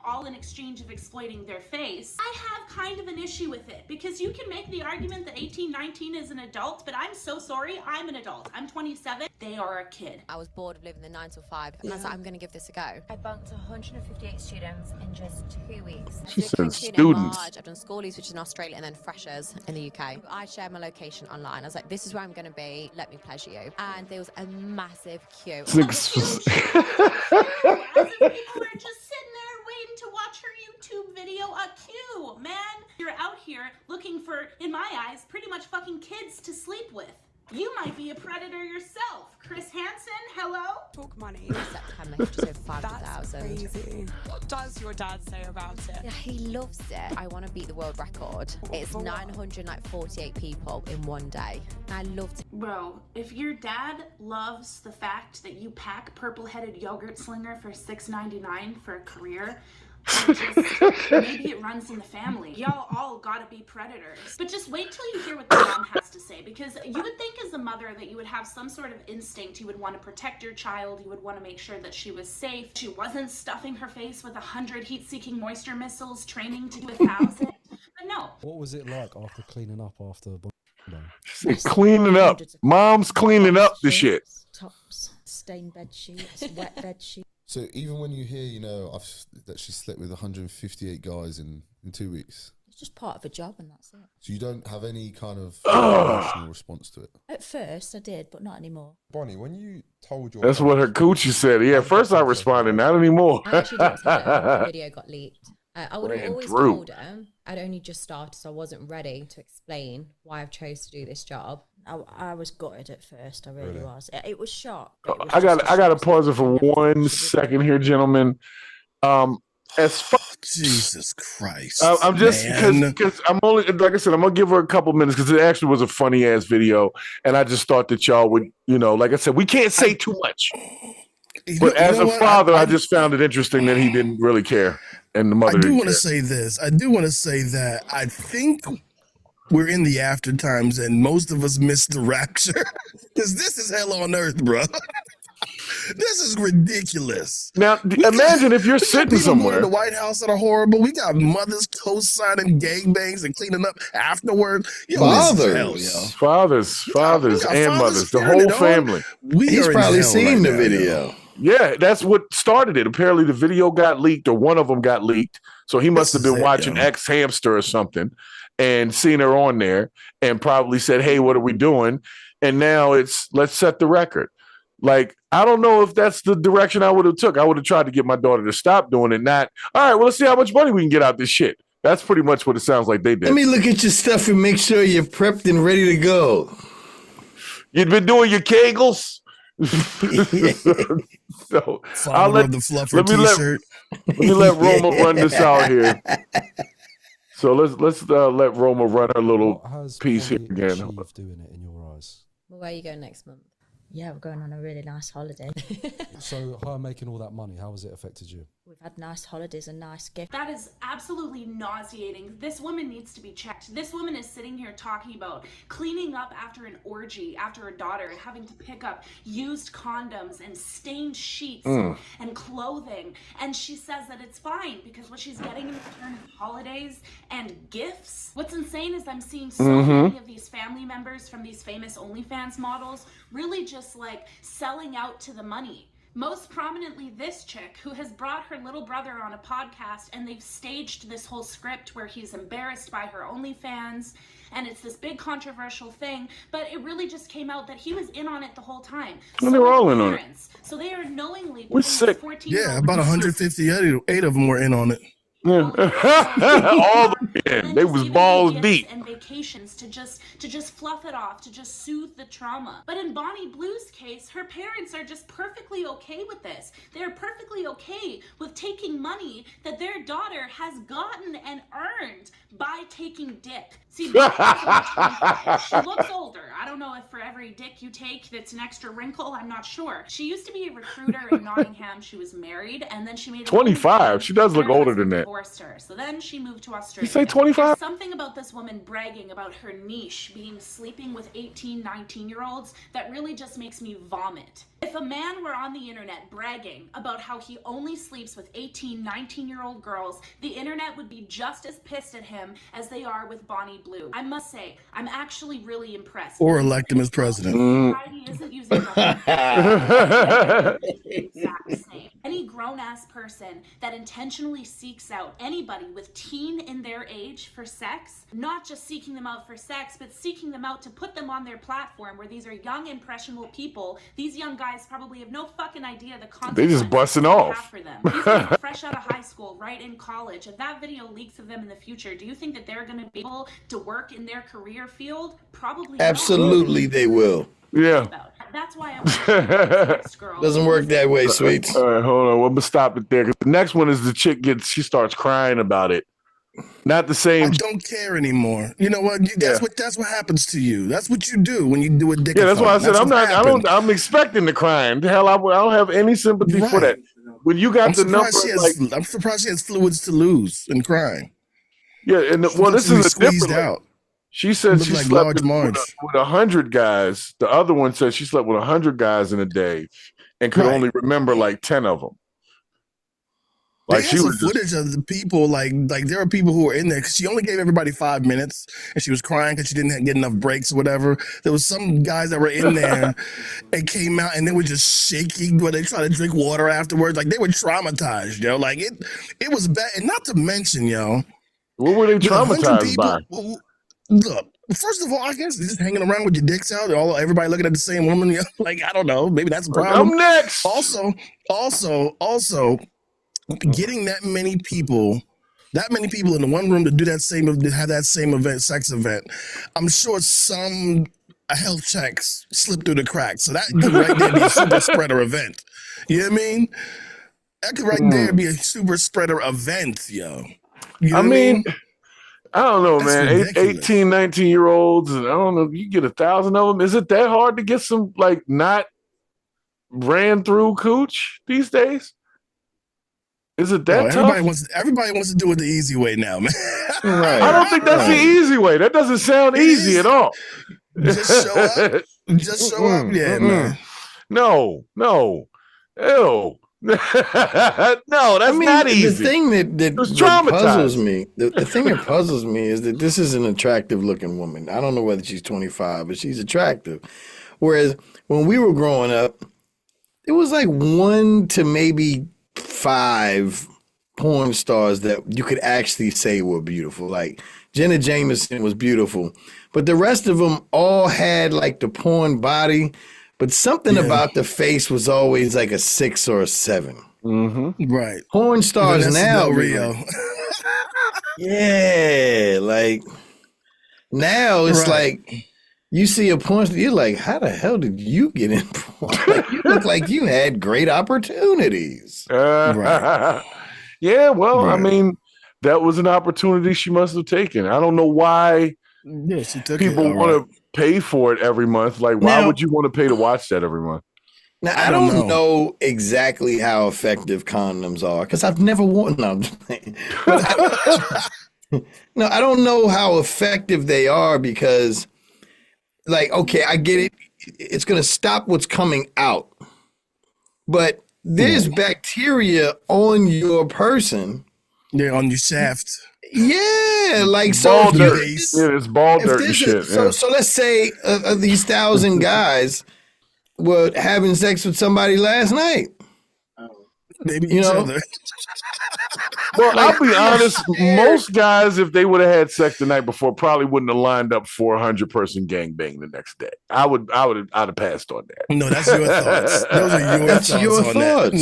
Speaker 12: all in exchange of exploiting their face, I have kind of an issue with it, because you can make the argument that 18, 19 is an adult, but I'm so sorry, I'm an adult. I'm 27, they are a kid.
Speaker 13: I was bored of living the 9 to 5, and I was like, I'm going to give this a go.
Speaker 14: I bunked 158 students in just 2 weeks.
Speaker 1: She
Speaker 13: I've
Speaker 1: said
Speaker 13: done
Speaker 1: students.
Speaker 13: I've done schoolies, which is in Australia, and then freshers in the UK. I shared my location online. I was like, this is where I'm going to be. Let me pleasure you. And there was a massive queue.
Speaker 12: People are just sitting there waiting to watch her YouTube video. A queue, man. You're out here looking for, in my eyes, pretty much fucking kids to sleep with. You might be a predator yourself. Chris Hansen, hello?
Speaker 11: Talk money.
Speaker 13: September, just over 5,000.
Speaker 11: Crazy. What does your dad say about it?
Speaker 13: Yeah, he loves it. I want to beat the world record. It's 948 people in one day. I loved it.
Speaker 12: Bro, if your dad loves the fact that you pack purple-headed yogurt slinger for $6.99 for a career, maybe it runs in the family. Y'all all gotta be predators. But just wait till you hear what the mom has to say, because you would think as a mother that you would have some sort of instinct. You would want to protect your child. You would want to make sure that she was safe. She wasn't stuffing her face with 100 heat-seeking moisture missiles, training to do 1,000. But no.
Speaker 15: What was it like after cleaning up after?
Speaker 1: Cleaning up. Mom's cleaning up the shit.
Speaker 16: Tops, stained bed sheets, wet bed sheets.
Speaker 17: So even when you hear, that she slept with 158 guys in 2 weeks.
Speaker 16: It's just part of a job and that's it.
Speaker 17: So you don't have any kind of emotional response to it?
Speaker 16: At first I did, but not anymore.
Speaker 17: Bonnie, when you told your...
Speaker 1: That's what her coochie said. Yeah, first I responded, not anymore.
Speaker 13: I actually didn't tell her the video got leaked. I would have always
Speaker 1: through.
Speaker 13: told her. I'd only just started, so I wasn't ready to explain why I've chose to do this job.
Speaker 16: I was gutted at first. I really was. It was shock.
Speaker 1: I got to pause it for 1 second here, gentlemen. As far
Speaker 3: Jesus Christ,
Speaker 1: I'm just because I'm only, like I said, I'm gonna give her a couple minutes because it actually was a funny ass video, and I just thought that y'all would, like I said, we can't say too much. But as a father, I just found it interesting that he didn't really care, and the mother.
Speaker 3: I do want to say this. I do want to say that I think we're in the after times, and most of us missed the rapture because this is hell on earth, bro. This is ridiculous.
Speaker 1: Now, imagine if you're sitting somewhere
Speaker 3: in the White House that are horrible. We got mothers co-signing gangbangs and cleaning up afterward.
Speaker 1: Fathers and mothers, the whole family.
Speaker 2: He's probably seen the video.
Speaker 1: Yeah, that's what started it. Apparently, the video got leaked, or one of them got leaked. So he must have been watching X Hamster or something, and seen her on there, and probably said, "Hey, what are we doing?" And now it's let's set the record. Like, I don't know if that's the direction I would have took. I would have tried to get my daughter to stop doing it. Not, all right, well, let's see how much money we can get out this shit. That's pretty much what it sounds like they did.
Speaker 2: Let me look at your stuff and make sure you're prepped and ready to go.
Speaker 1: You've been doing your Kegels? So I'll let me let Roma run this out here. So let's let Roma run her little piece here again.
Speaker 15: Doing it in your eyes.
Speaker 13: Well, where are you going next month?
Speaker 16: Yeah, we're going on a really nice holiday.
Speaker 15: So her making all that money, how has it affected you?
Speaker 16: We've had nice holidays and nice gifts.
Speaker 12: That is absolutely nauseating. This woman needs to be checked. This woman is sitting here talking about cleaning up after an orgy, after her daughter, and having to pick up used condoms and stained sheets and clothing. And she says that it's fine because what she's getting in return is holidays and gifts. What's insane is I'm seeing so many of these family members from these famous OnlyFans models really just like selling out to the money. Most prominently this chick who has brought her little brother on a podcast, and they've staged this whole script where he's embarrassed by her OnlyFans, and it's this big controversial thing, but it really just came out that he was in on it the whole time.
Speaker 1: Well, they were all in on it.
Speaker 12: So they are knowingly
Speaker 1: We're sick.
Speaker 3: Yeah, about 158 of them were in on it.
Speaker 1: Yeah. All the men. They was balls deep.
Speaker 12: And vacations to just fluff it off, to just soothe the trauma. But in Bonnie Blue's case, her parents are just perfectly okay with this. They're perfectly okay with taking money that their daughter has gotten and earned by taking dick. See, Bonnie she looks older. I don't know if for every dick you take that's an extra wrinkle, I'm not sure. She used to be a recruiter in Nottingham. She was married, and then she made
Speaker 1: 25. She does look older than that.
Speaker 12: Divorced her. So then she moved to Australia.
Speaker 1: You say 25?
Speaker 12: There's something about this woman bragging about her niche being sleeping with 18, 19-year-olds that really just makes me vomit. If a man were on the internet bragging about how he only sleeps with 18, 19-year-old girls, the internet would be just as pissed at him as they are with Bonnie Blue. I must say, I'm actually really impressed.
Speaker 3: Or elect him as president.
Speaker 12: Society isn't using the exact same. Any grown-ass person that intentionally seeks out anybody with teen in their age for sex, not just seeking them out for sex, but seeking them out to put them on their platform where these are young, impressionable people. These young guys probably have no fucking idea the consequences
Speaker 1: They just busting off.
Speaker 12: for them. These guys are fresh out of high school, right in college. If that video leaks of them in the future, do you think that they're going to be able to work in their career field? Probably
Speaker 2: Absolutely, they will.
Speaker 1: Yeah.
Speaker 12: That's why I
Speaker 2: Doesn't work that way, sweets.
Speaker 1: All right, hold on. We're gonna stop it there. 'Cause the next one is the chick she starts crying about it. Not the same.
Speaker 3: I don't care anymore. You know what? That's what happens to you. That's what you do when you do a dick.
Speaker 1: Yeah, that's why I said I'm expecting the crying. Hell, I don't have any sympathy for that. When you got the number,
Speaker 3: I'm surprised she has fluids to lose and crying.
Speaker 1: Yeah, and this is a
Speaker 3: squeezed
Speaker 1: different.
Speaker 3: out.
Speaker 1: She said she
Speaker 3: like
Speaker 1: slept
Speaker 3: Large Marge.
Speaker 1: with 100 guys. The other one said she slept with 100 guys in a day and could only remember like 10 of them. Like
Speaker 3: she was footage of the people, like there are people who were in there because she only gave everybody 5 minutes, and she was crying because she didn't get enough breaks or whatever. There was some guys that were in there and came out and they were just shaking when they tried to drink water afterwards. Like they were traumatized, yo. Like it was bad, and not to mention, yo,
Speaker 1: what were they traumatized by?
Speaker 3: Look, first of all, I guess just hanging around with your dicks out, everybody looking at the same woman. You know, like I don't know, maybe that's a problem.
Speaker 1: I'm next.
Speaker 3: Also, getting that many people in the one room to do that have that same event, sex event. I'm sure some health checks slip through the cracks. So that could right there be a super spreader event. You know what I mean? That could right there be a super spreader event, yo. You know what I mean?
Speaker 1: I don't know,
Speaker 3: That's
Speaker 1: man.
Speaker 3: ridiculous.
Speaker 1: 18, 19-year-olds, and I don't know, you get 1,000 of them. Is it that hard to get some, like, not ran through cooch these days? Is it that tough?
Speaker 3: Everybody wants to do it the easy way now, man.
Speaker 2: Right.
Speaker 1: I don't think that's the easy way. That doesn't sound easy at all.
Speaker 3: Just show up. Just show up. Yeah, man.
Speaker 1: No. Ew. No, that's not easy.
Speaker 2: The thing that puzzles me, the thing that puzzles me is that this is an attractive looking woman. I don't know whether she's 25, but she's attractive. Whereas when we were growing up, it was like 1 to maybe 5 porn stars that you could actually say were beautiful. Like Jenna Jameson was beautiful, but the rest of them all had like the porn body. But something about the face was always like a 6 or a 7.
Speaker 1: Mm-hmm.
Speaker 3: Right.
Speaker 2: Porn stars now,
Speaker 3: Rio.
Speaker 2: Yeah, like now it's like you see a porn star, you're like, how the hell did you get in porn? Like, you look like you had great opportunities.
Speaker 1: Right. Yeah, well, I mean, that was an opportunity she must have taken. I don't know why
Speaker 3: she took
Speaker 1: people want to pay for it every month. Like, why would you want to pay to watch that every month?
Speaker 2: Now, I don't know exactly how effective condoms are because I've never worn them. No, I don't know how effective they are because, like, okay, I get it. It's going to stop what's coming out. But there's bacteria on your person.
Speaker 3: They're on your shaft.
Speaker 2: Yeah, like
Speaker 1: ball
Speaker 2: so.
Speaker 1: dirt. Yeah, it's ball dirt and shit.
Speaker 2: So let's say these 1,000 guys were having sex with somebody last night.
Speaker 3: Maybe
Speaker 2: you know.
Speaker 1: Well, I'll be honest. Most guys, if they would have had sex the night before, probably wouldn't have lined up for a 100-person gangbang the next day. I'd have passed on that.
Speaker 3: No, that's your thoughts. Those are your thoughts on that.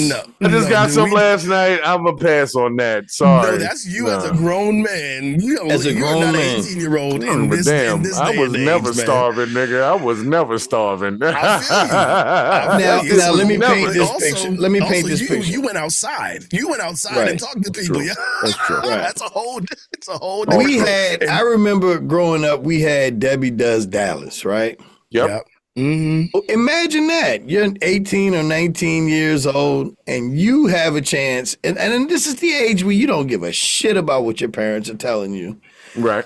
Speaker 3: No,
Speaker 1: I just got some last night. I'm gonna pass on that. Sorry.
Speaker 3: No, that's you as a grown man. You're not an 18-year-old in this
Speaker 1: I was never starving, nigga. I was never starving.
Speaker 3: I feel you.
Speaker 2: Now let me paint this picture. Let me paint this picture.
Speaker 3: You went outside. You went outside and talked to people. Yeah,
Speaker 2: that's true. Right.
Speaker 3: It's a whole.
Speaker 2: I remember growing up. We had Debbie Does Dallas, right?
Speaker 1: Yep.
Speaker 3: Mm-hmm.
Speaker 2: Imagine that you're 18 or 19 years old and you have a chance, and this is the age where you don't give a shit about what your parents are telling you,
Speaker 1: right?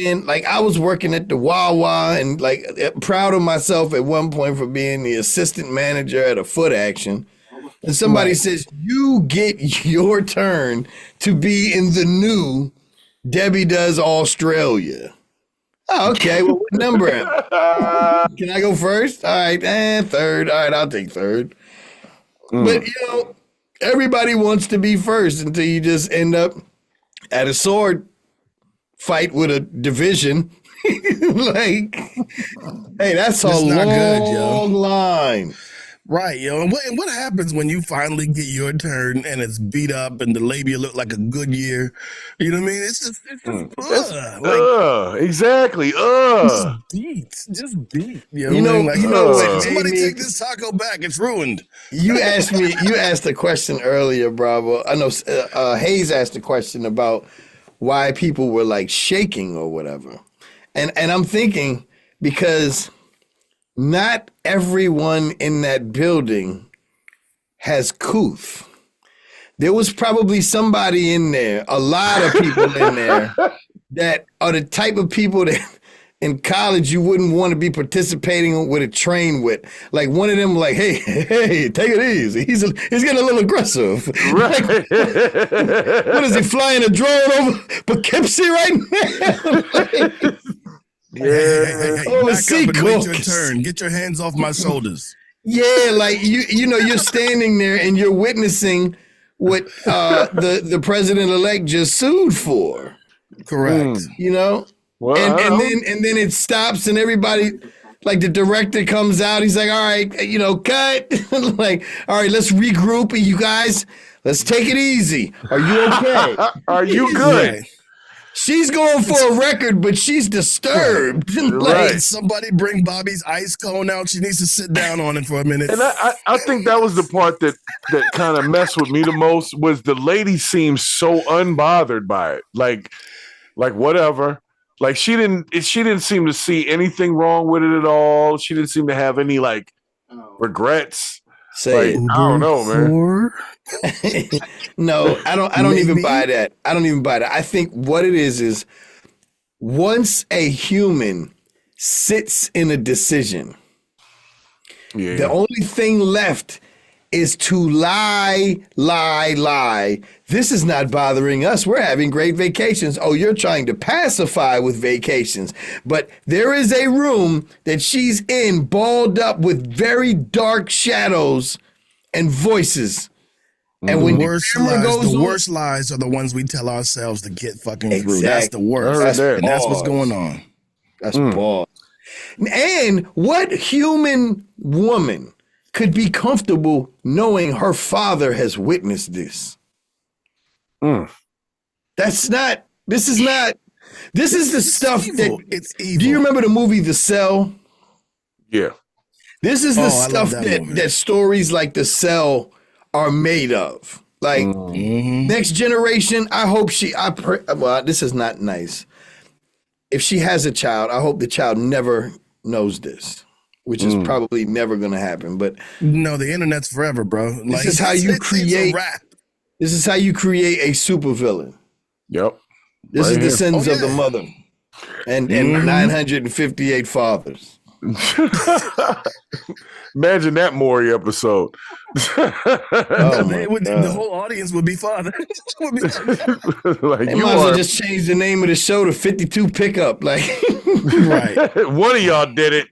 Speaker 2: And like I was working at the Wawa and like proud of myself at one point for being the assistant manager at a Foot Action. And somebody says, you get your turn to be in the new Debbie Does Australia. Oh, okay. Well, what number am I? Can I go first? All right. And third. All right. I'll take third. But, everybody wants to be first until you just end up at a sword fight with a division. Like, hey, that's a long line.
Speaker 3: Right, yo. And what happens when you finally get your turn and it's beat up and the labia look like a good year? You know what I mean? It's just
Speaker 1: exactly.
Speaker 3: Just beat.
Speaker 2: You know what?
Speaker 3: Somebody take this taco back. It's ruined.
Speaker 2: You asked a question earlier, Bravo. I know Hayes asked a question about why people were like shaking or whatever. And I'm thinking because not everyone in that building has couth. There was probably somebody in there, a lot of people in there that are the type of people that in college you wouldn't want to be participating with a train with. Like one of them like, hey, take it easy. He's getting a little aggressive.
Speaker 1: Right.
Speaker 2: Like, what is he flying a drone over Poughkeepsie right now?
Speaker 3: Hey, back up and wait your turn. Get your hands off my shoulders.
Speaker 2: Yeah, like you're standing there and you're witnessing what the president-elect just sued for.
Speaker 3: Correct.
Speaker 2: You know?
Speaker 1: Well,
Speaker 2: and then it stops and everybody, like the director comes out, he's like, all right, cut. Like, all right, let's regroup, you guys. Let's take it easy. Are you okay?
Speaker 1: Are you good?
Speaker 2: She's going for a record, but she's disturbed.
Speaker 3: Right. Somebody bring Bobby's ice cone out. She needs to sit down on it for a minute.
Speaker 1: And I think that was the part that kind of messed with me the most was the lady seemed so unbothered by it. Like whatever. Like she didn't seem to see anything wrong with it at all. She didn't seem to have any like regrets.
Speaker 2: Say,
Speaker 1: like, I don't know, man.
Speaker 2: No, I don't even buy that. I don't even buy that. I think what it is once a human sits in a decision, the only thing left is to lie. This is not bothering us. We're having great vacations. Oh, you're trying to pacify with vacations. But there is a room that she's in, balled up with very dark shadows and voices. And when
Speaker 3: the worst lies are the ones we tell ourselves to get fucking through. That's the worst. That's what's going on.
Speaker 2: That's ball. And what human woman could be comfortable knowing her father has witnessed this? This is the stuff that
Speaker 3: it's evil.
Speaker 2: Do you remember the movie The Cell?
Speaker 1: Yeah.
Speaker 2: This is the stuff that stories like The Cell are made of. Like Next Generation, I hope this is not nice. If she has a child, I hope the child never knows this. which is probably never going to happen. But
Speaker 3: no, the internet's forever, bro.
Speaker 2: This is how you create. This is how you create a supervillain.
Speaker 1: Yep.
Speaker 2: This is the sins of the mother, and 958 fathers.
Speaker 1: Imagine that Maury episode.
Speaker 3: The whole audience would be fathers.
Speaker 1: Like,
Speaker 2: they might as well just change the name of the show to 52 Pickup. Like,
Speaker 3: right.
Speaker 1: One of y'all did it.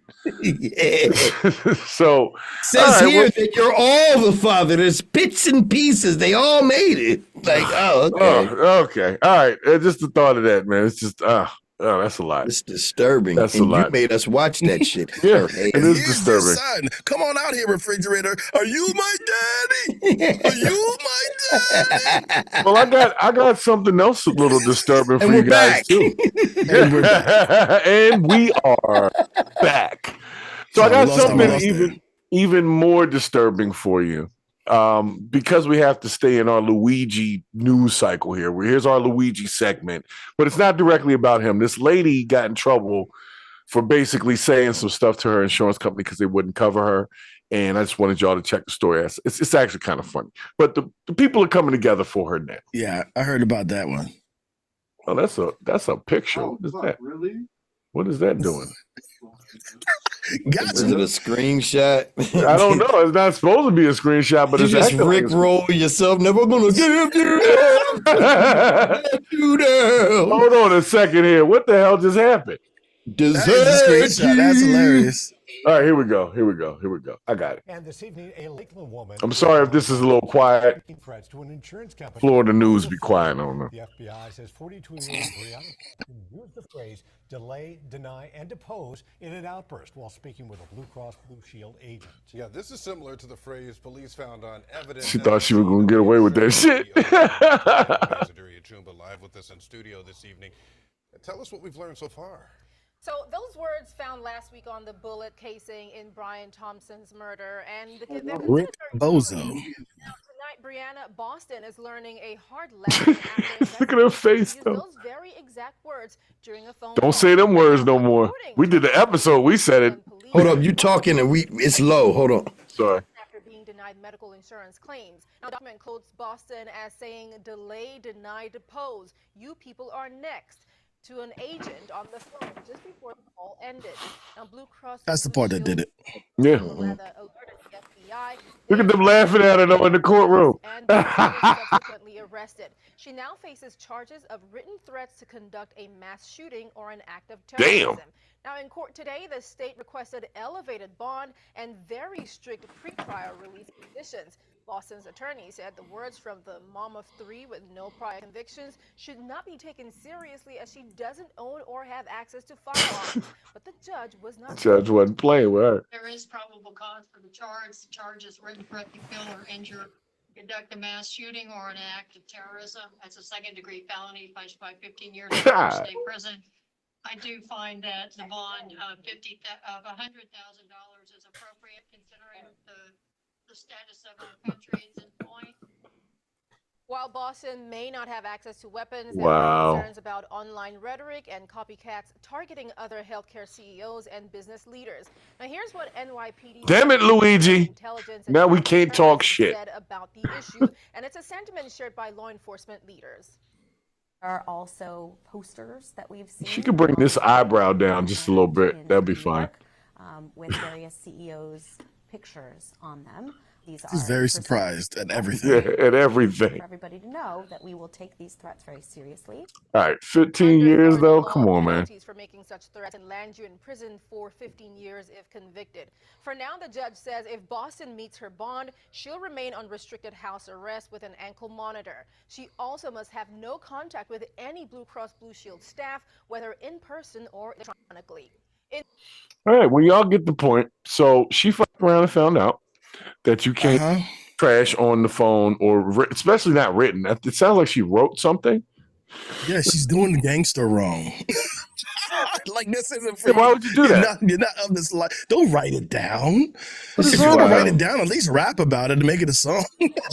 Speaker 1: So
Speaker 2: says here that you're all the father. There's bits and pieces. They all made it. Like,
Speaker 1: okay. All right. Just the thought of that, man. It's just that's a lot.
Speaker 2: It's disturbing.
Speaker 1: That's
Speaker 2: and
Speaker 1: a lot.
Speaker 2: You made us watch that shit.
Speaker 1: Yeah, it is disturbing.
Speaker 3: Son, come on out here, refrigerator. Are you my daddy? Are you my daddy?
Speaker 1: Well, I got something else a little disturbing for you guys too.
Speaker 3: And we're back.
Speaker 1: And we are back. So I got something even more disturbing for you. Because we have to stay in our Luigi news cycle here. Here's our Luigi segment, but it's not directly about him. This lady got in trouble for basically saying some stuff to her insurance company because they wouldn't cover her. And I just wanted y'all to check the story. It's actually kind of funny. But the people are coming together for her now.
Speaker 3: Yeah, I heard about that one.
Speaker 1: Oh, that's a picture. What is that?
Speaker 9: Really?
Speaker 1: What is that doing?
Speaker 2: Is it a screenshot?
Speaker 1: I don't know. It's not supposed to be a screenshot, but
Speaker 2: you
Speaker 1: it's
Speaker 2: just
Speaker 1: acting like
Speaker 2: rickroll yourself. Never gonna get him.
Speaker 1: Hold on a second here. What the hell just happened?
Speaker 3: That is a screenshot. That's hilarious.
Speaker 1: All right, here we go. I got it.
Speaker 18: And this evening, a Lakeland woman.
Speaker 1: I'm sorry if this is a little quiet.
Speaker 18: Threats to an insurance company.
Speaker 1: Florida news be quiet. I don't know.
Speaker 18: The FBI says 42-year-old Brianna used the phrase delay, deny, and depose in an outburst while speaking with a Blue Cross Blue Shield agent.
Speaker 19: Yeah, this is similar to the phrase police found on evidence.
Speaker 1: She thought she was going to get away with that shit.
Speaker 19: Live with us in studio this evening. Tell us what we've learned so far.
Speaker 20: So those words found last week on the bullet casing in Brian Thompson's murder, and
Speaker 3: Rick Bozo.
Speaker 20: Tonight, Brianna Boston is learning a hard lesson.
Speaker 1: Look at her face, though.
Speaker 20: Those very exact words during a phone
Speaker 1: Don't say them words no more. We did the episode. We said it.
Speaker 2: Hold up, you talking and it's low. Hold on.
Speaker 1: Sorry.
Speaker 20: After being denied medical insurance claims. Now, the document quotes Boston as saying, delay, deny, depose. You people are next. To an agent on the phone just before the call ended. Now, Blue Cross.
Speaker 3: That's the part that did it.
Speaker 1: Yeah. Look at them laughing at her though in the courtroom.
Speaker 20: And was subsequently arrested. She now faces charges of written threats to conduct a mass shooting or an act of terrorism.
Speaker 1: Damn.
Speaker 20: Now, in court today, the state requested elevated bond and very strict pre-trial release conditions. Boston's attorney said the words from the mom of three with no prior convictions should not be taken seriously as she doesn't own or have access to firearms. But the judge was not.
Speaker 1: The judge wasn't playing with her.
Speaker 21: There is probable cause for the charge. The charge is written threat to kill or injure, conduct a mass shooting or an act of terrorism. That's a second-degree felony, punished by 15 years in state prison. I do find that the bond of $100,000 is appropriate considering the status of our country at this point.
Speaker 20: While Boston may not have access to weapons,
Speaker 1: Wow.
Speaker 20: there are concerns about online rhetoric and copycats targeting other healthcare CEOs and business leaders. Now, here's what NYPD.
Speaker 1: Damn it, Luigi. Now we can't talk shit.
Speaker 20: Said about the issue, and it's a sentiment shared by law enforcement leaders.
Speaker 22: There are also posters that we've seen.
Speaker 1: She could bring this eyebrow down just a little bit. That'd be fine.
Speaker 22: With various CEOs' pictures on them.
Speaker 3: He's very surprised at everything.
Speaker 1: Yeah, at everything.
Speaker 22: For everybody to know that we will take these threats very seriously.
Speaker 1: All right, 15 years though? Come on, man.
Speaker 20: For making such threats and land you in prison for 15 years if convicted. For now, the judge says if Boston meets her bond, she'll remain on restricted house arrest with an ankle monitor. She also must have no contact with any Blue Cross Blue Shield staff, whether in person or electronically.
Speaker 1: All right, well, y'all get the point. So she fucked around and found out that you can't trash on the phone or especially not written. It sounds like she wrote something.
Speaker 3: Yeah, she's doing the gangster wrong. Like this isn't for
Speaker 1: why would you do that?
Speaker 3: You're not of this life. Don't write it down. If you're gonna write it down, at least rap about it to make it a song.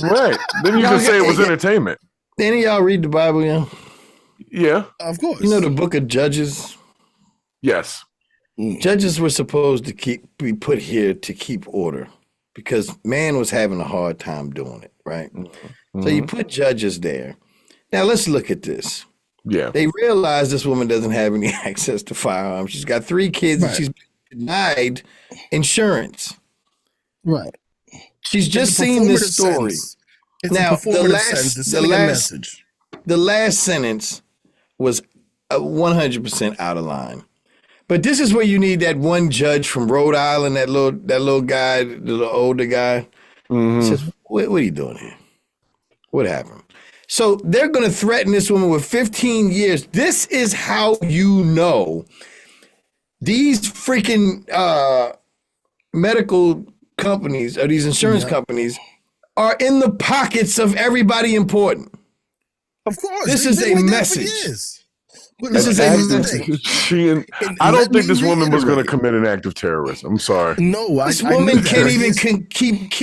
Speaker 1: Right. Then you can say it was entertainment.
Speaker 2: Any of y'all read the Bible, yeah?
Speaker 1: Yeah.
Speaker 3: Of course.
Speaker 2: You know the book of Judges?
Speaker 1: Yes.
Speaker 2: Judges were supposed to be put here to keep order because man was having a hard time doing it, right? So you put judges there. Now let's look at this.
Speaker 1: Yeah.
Speaker 2: They realize this woman doesn't have any access to firearms. She's got 3 kids and she's denied insurance.
Speaker 3: Right.
Speaker 2: She's just seen this story.
Speaker 3: It's
Speaker 2: now,
Speaker 3: a performative sentence. It's sending a message.
Speaker 2: The last sentence was 100% out of line. But this is where you need that one judge from Rhode Island, that little guy, the little older guy. Says, what are you doing here? What happened? So they're going to threaten this woman with 15 years. This is how you know these freaking medical companies or these insurance companies are in the pockets of everybody important.
Speaker 3: Of course.
Speaker 2: This is a message. This is a message.
Speaker 1: I don't think this woman was going to commit an act of terrorism. I'm sorry.
Speaker 3: No,
Speaker 2: this woman can't even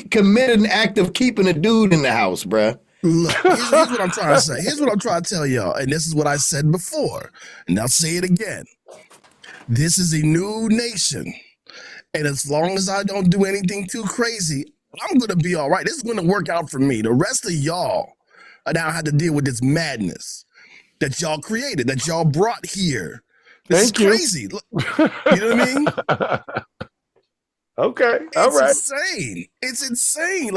Speaker 2: commit an act of keeping a dude in the house, bruh.
Speaker 3: Look, here's what I'm trying to say. Here's what I'm trying to tell y'all, and this is what I said before, and I'll say it again. This is a new nation, and as long as I don't do anything too crazy, I'm going to be all right. This is going to work out for me. The rest of y'all now have to deal with this madness that y'all created, that y'all brought here. This is crazy. Look, you know what I mean?
Speaker 1: Okay, all right.
Speaker 3: It's insane. It's insane.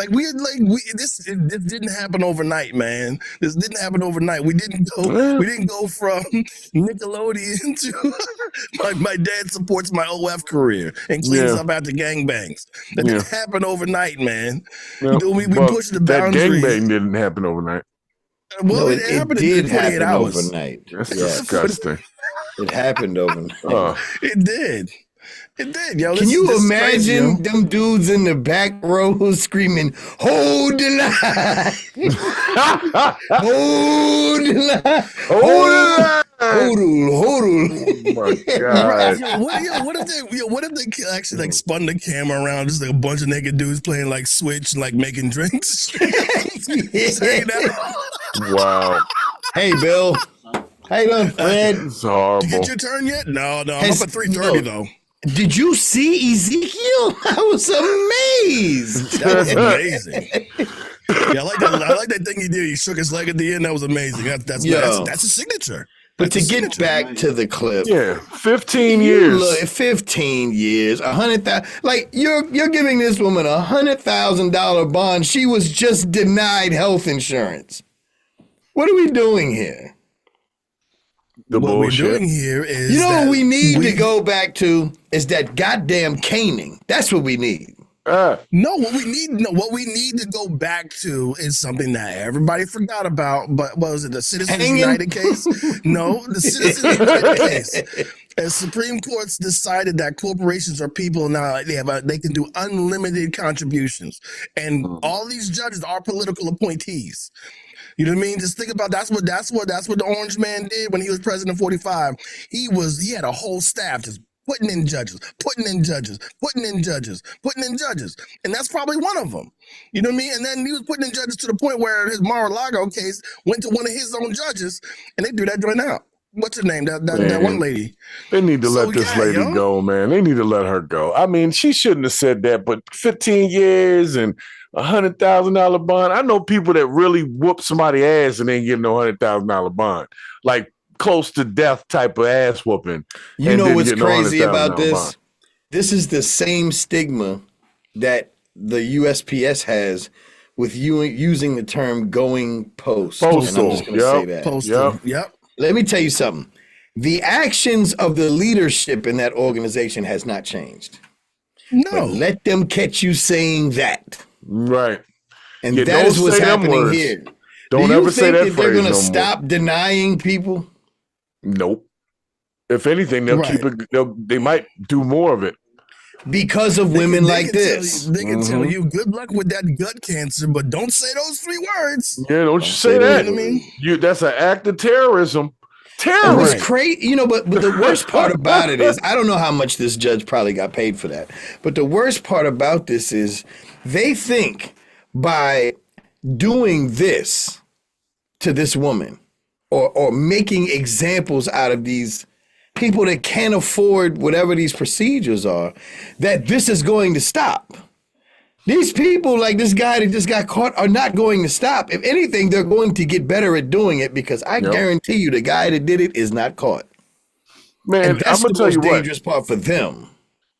Speaker 3: This didn't happen overnight, man. This didn't happen overnight. We didn't go from Nickelodeon to my dad supports my OF career and cleans up after gangbangs. That didn't happen overnight, man. We pushed the boundaries.
Speaker 1: That gangbang didn't happen overnight.
Speaker 3: Well, it happened in 48 hours.
Speaker 2: Overnight.
Speaker 1: That's disgusting.
Speaker 2: It happened overnight.
Speaker 3: It did. It did, yo.
Speaker 2: Can you imagine them dudes in the back row screaming, "Hold the line! Hold the line!
Speaker 1: Hold the line!
Speaker 2: Hold
Speaker 1: Oh my God!
Speaker 3: What if they actually spun the camera around, just a bunch of naked dudes playing Switch and making drinks?
Speaker 1: Wow.
Speaker 2: Hey, Bill. How you doing, Fred?
Speaker 1: It's horrible.
Speaker 3: Did you get your turn yet? No. I'm up at 3:30 though.
Speaker 2: Did you see Ezekiel? I was amazed.
Speaker 3: That was amazing. Yeah, I like that thing he did. He shook his leg at the end. That was amazing. That's a signature.
Speaker 2: But to get back to the clip,
Speaker 1: 15 years.
Speaker 2: Look, 15 years, 100,000. You're giving this woman $100,000 bond. She was just denied health insurance. What are we doing here?
Speaker 3: What we're doing here is
Speaker 2: what we need to go back to is that goddamn caning. That's what we need.
Speaker 3: What we need to go back to is something that everybody forgot about. But what was it, the Citizens United case? No, the Citizens United case. As Supreme Court's decided that corporations are people now, they can do unlimited contributions, and all these judges are political appointees. You know what I mean? Just think about that's what the Orange Man did when he was president in 45. He had a whole staff just putting in judges, and that's probably one of them. You know what I mean? And then he was putting in judges to the point where his Mar-a-Lago case went to one of his own judges, and they threw that joint out. What's her name? That one lady.
Speaker 1: They need to let this lady go, man. They need to let her go. I mean, she shouldn't have said that, but 15 years and $100,000 bond. I know people that really whoop somebody's ass and ain't getting no $100,000 bond, like close to death type of ass whooping.
Speaker 2: You know what's crazy about this? Bond. This is the same stigma that the USPS has with you using the term "going postal." And I'm just going to say that.
Speaker 3: Postal. Yep.
Speaker 2: Let me tell you something. The actions of the leadership in that organization has not changed.
Speaker 3: No.
Speaker 2: But let them catch you saying that.
Speaker 1: Right.
Speaker 2: And that is what's happening here.
Speaker 1: Don't ever say that phrase.
Speaker 2: They're going to stop denying people?
Speaker 1: Nope. If anything, they'll keep it. They might do more of it.
Speaker 2: Because of women like this.
Speaker 3: They can tell you, good luck with that gut cancer, but don't say those 3 words.
Speaker 1: Yeah, don't you say that. You know what I mean? That's an act of terrorism. Terrorism.
Speaker 2: It was crazy. But the worst part about it is, I don't know how much this judge probably got paid for that. But the worst part about this is they think by doing this to this woman or making examples out of these people that can't afford whatever these procedures are, that this is going to stop. These people, like this guy that just got caught, are not going to stop. If anything, they're going to get better at doing it, because I guarantee you the guy that did it is not caught.
Speaker 1: Man,
Speaker 2: And that's
Speaker 1: I'm gonna
Speaker 2: the
Speaker 1: tell
Speaker 2: most
Speaker 1: you what.
Speaker 2: dangerous part for them.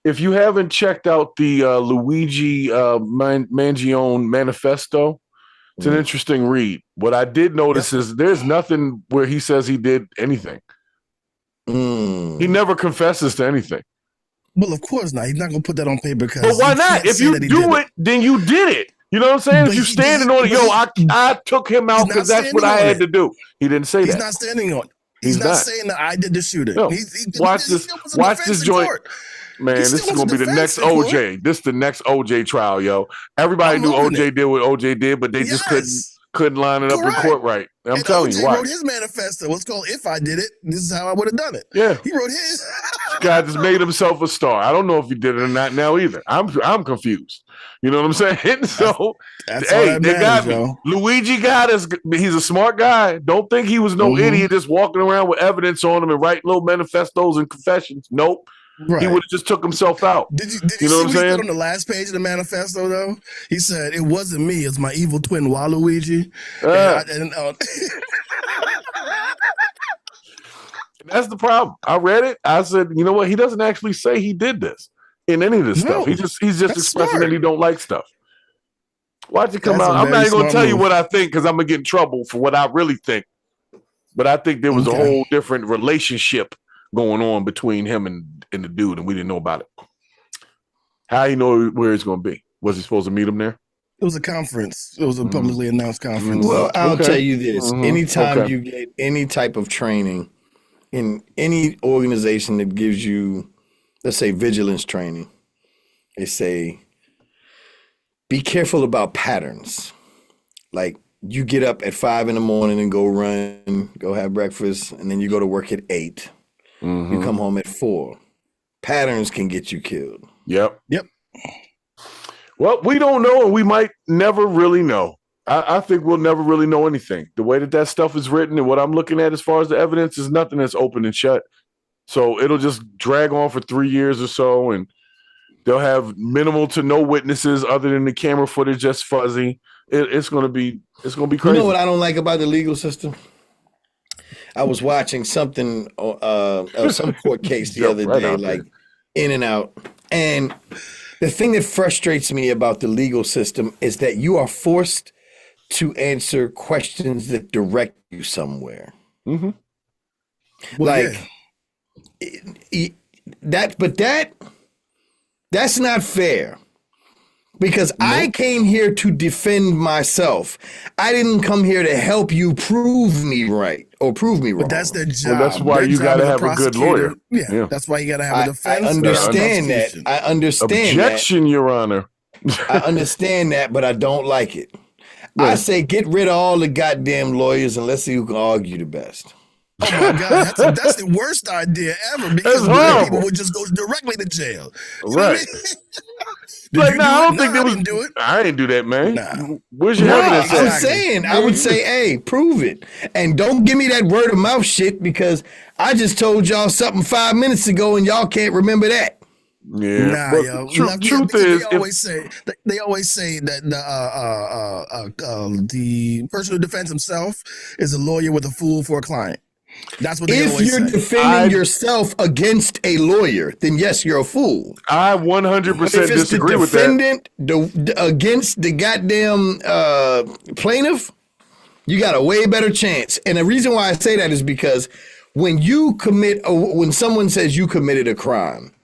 Speaker 1: If you haven't checked out the Luigi Mangione manifesto, it's an interesting read. What I did notice is there's nothing where he says he did anything. He never confesses to anything.
Speaker 3: Well, of course not. He's not going to put that on paper.
Speaker 1: But why not? If you do it, then you did it. You know what I'm saying? If you standing on it, I took him out because that's what I had to do. He didn't say that.
Speaker 3: He's not standing on it. He's not saying that I did the shooting.
Speaker 1: No. Watch this joint. Man, this is going to be the next OJ. This is the next OJ trial, yo. Everybody knew OJ did what OJ did, but they just couldn't line it up in court right. I'm telling you,
Speaker 3: why. He wrote his manifesto. What's called "If I Did It, This Is How I Would Have Done It."
Speaker 1: Yeah,
Speaker 3: he wrote his.
Speaker 1: This guy just made himself a star. I don't know if he did it or not now either. I'm confused. You know what I'm saying? So, hey, they got me. Yo. Luigi got us. He's a smart guy. Don't think he was no idiot just walking around with evidence on him and writing little manifestos and confessions. Nope. Right. He would have just took himself out.
Speaker 3: Did you
Speaker 1: know what I'm saying?
Speaker 3: On the last page of the manifesto, though, he said, "It wasn't me. It's my evil twin, Waluigi."
Speaker 1: That's the problem. I read it. I said, you know what? He doesn't actually say he did this in any of this stuff. He's just expressing that he don't like stuff. Watch it come out. I'm not even gonna tell you what I think because I'm gonna get in trouble for what I really think. But I think there was a whole different relationship going on between him and the dude, and we didn't know about it. How you know where he's going to be? Was he supposed to meet him there?
Speaker 3: It was a conference. It was a publicly announced conference.
Speaker 2: Well, I'll tell you this. Anytime you get any type of training in any organization that gives you, let's say, vigilance training, they say, be careful about patterns. Like, you get up at 5 a.m. and go run, go have breakfast, and then you go to work at 8. You come home at 4. Patterns can get you killed.
Speaker 1: Yep. Well, we don't know, and we might never really know. I think we'll never really know anything. The way that stuff is written and what I'm looking at as far as the evidence is nothing that's open and shut. So it'll just drag on for 3 years or so, and they'll have minimal to no witnesses other than the camera footage just fuzzy. It's gonna be crazy.
Speaker 2: You know what I don't like about the legal system? I was watching something, some court case the other day, like In and Out. And the thing that frustrates me about the legal system is that you are forced to answer questions that direct you somewhere.
Speaker 3: Well,
Speaker 2: like that's not fair. Because I came here to defend myself. I didn't come here to help you prove me right or prove me wrong.
Speaker 3: But that's their job.
Speaker 1: Well, that's why you got to have a good lawyer.
Speaker 3: Yeah, that's why you got to have a defense.
Speaker 2: I understand that. I understand
Speaker 1: Objection, Your Honor.
Speaker 2: I understand that, but I don't like it. I say get rid of all the goddamn lawyers and let's see who can argue the best.
Speaker 3: Oh my God, that's the worst idea ever because black people would just go directly to jail.
Speaker 1: Right. Like, I don't think there was. Do it. I didn't do that, man. Nah. Where's your evidence?
Speaker 2: I'm saying, I would say, hey, prove it. And don't give me that word of mouth shit because I just told y'all something 5 minutes ago and y'all can't remember that.
Speaker 1: Yeah.
Speaker 3: Yo.
Speaker 1: Truth is,
Speaker 3: they always say that the person who defends himself is a lawyer with a fool for a client. That's what they always say. If you're
Speaker 2: defending yourself against a lawyer, then yes, you're a fool.
Speaker 1: I 100% disagree with that.
Speaker 2: If it's the defendant against the goddamn plaintiff, you got a way better chance. And the reason why I say that is because when someone says you committed a crime,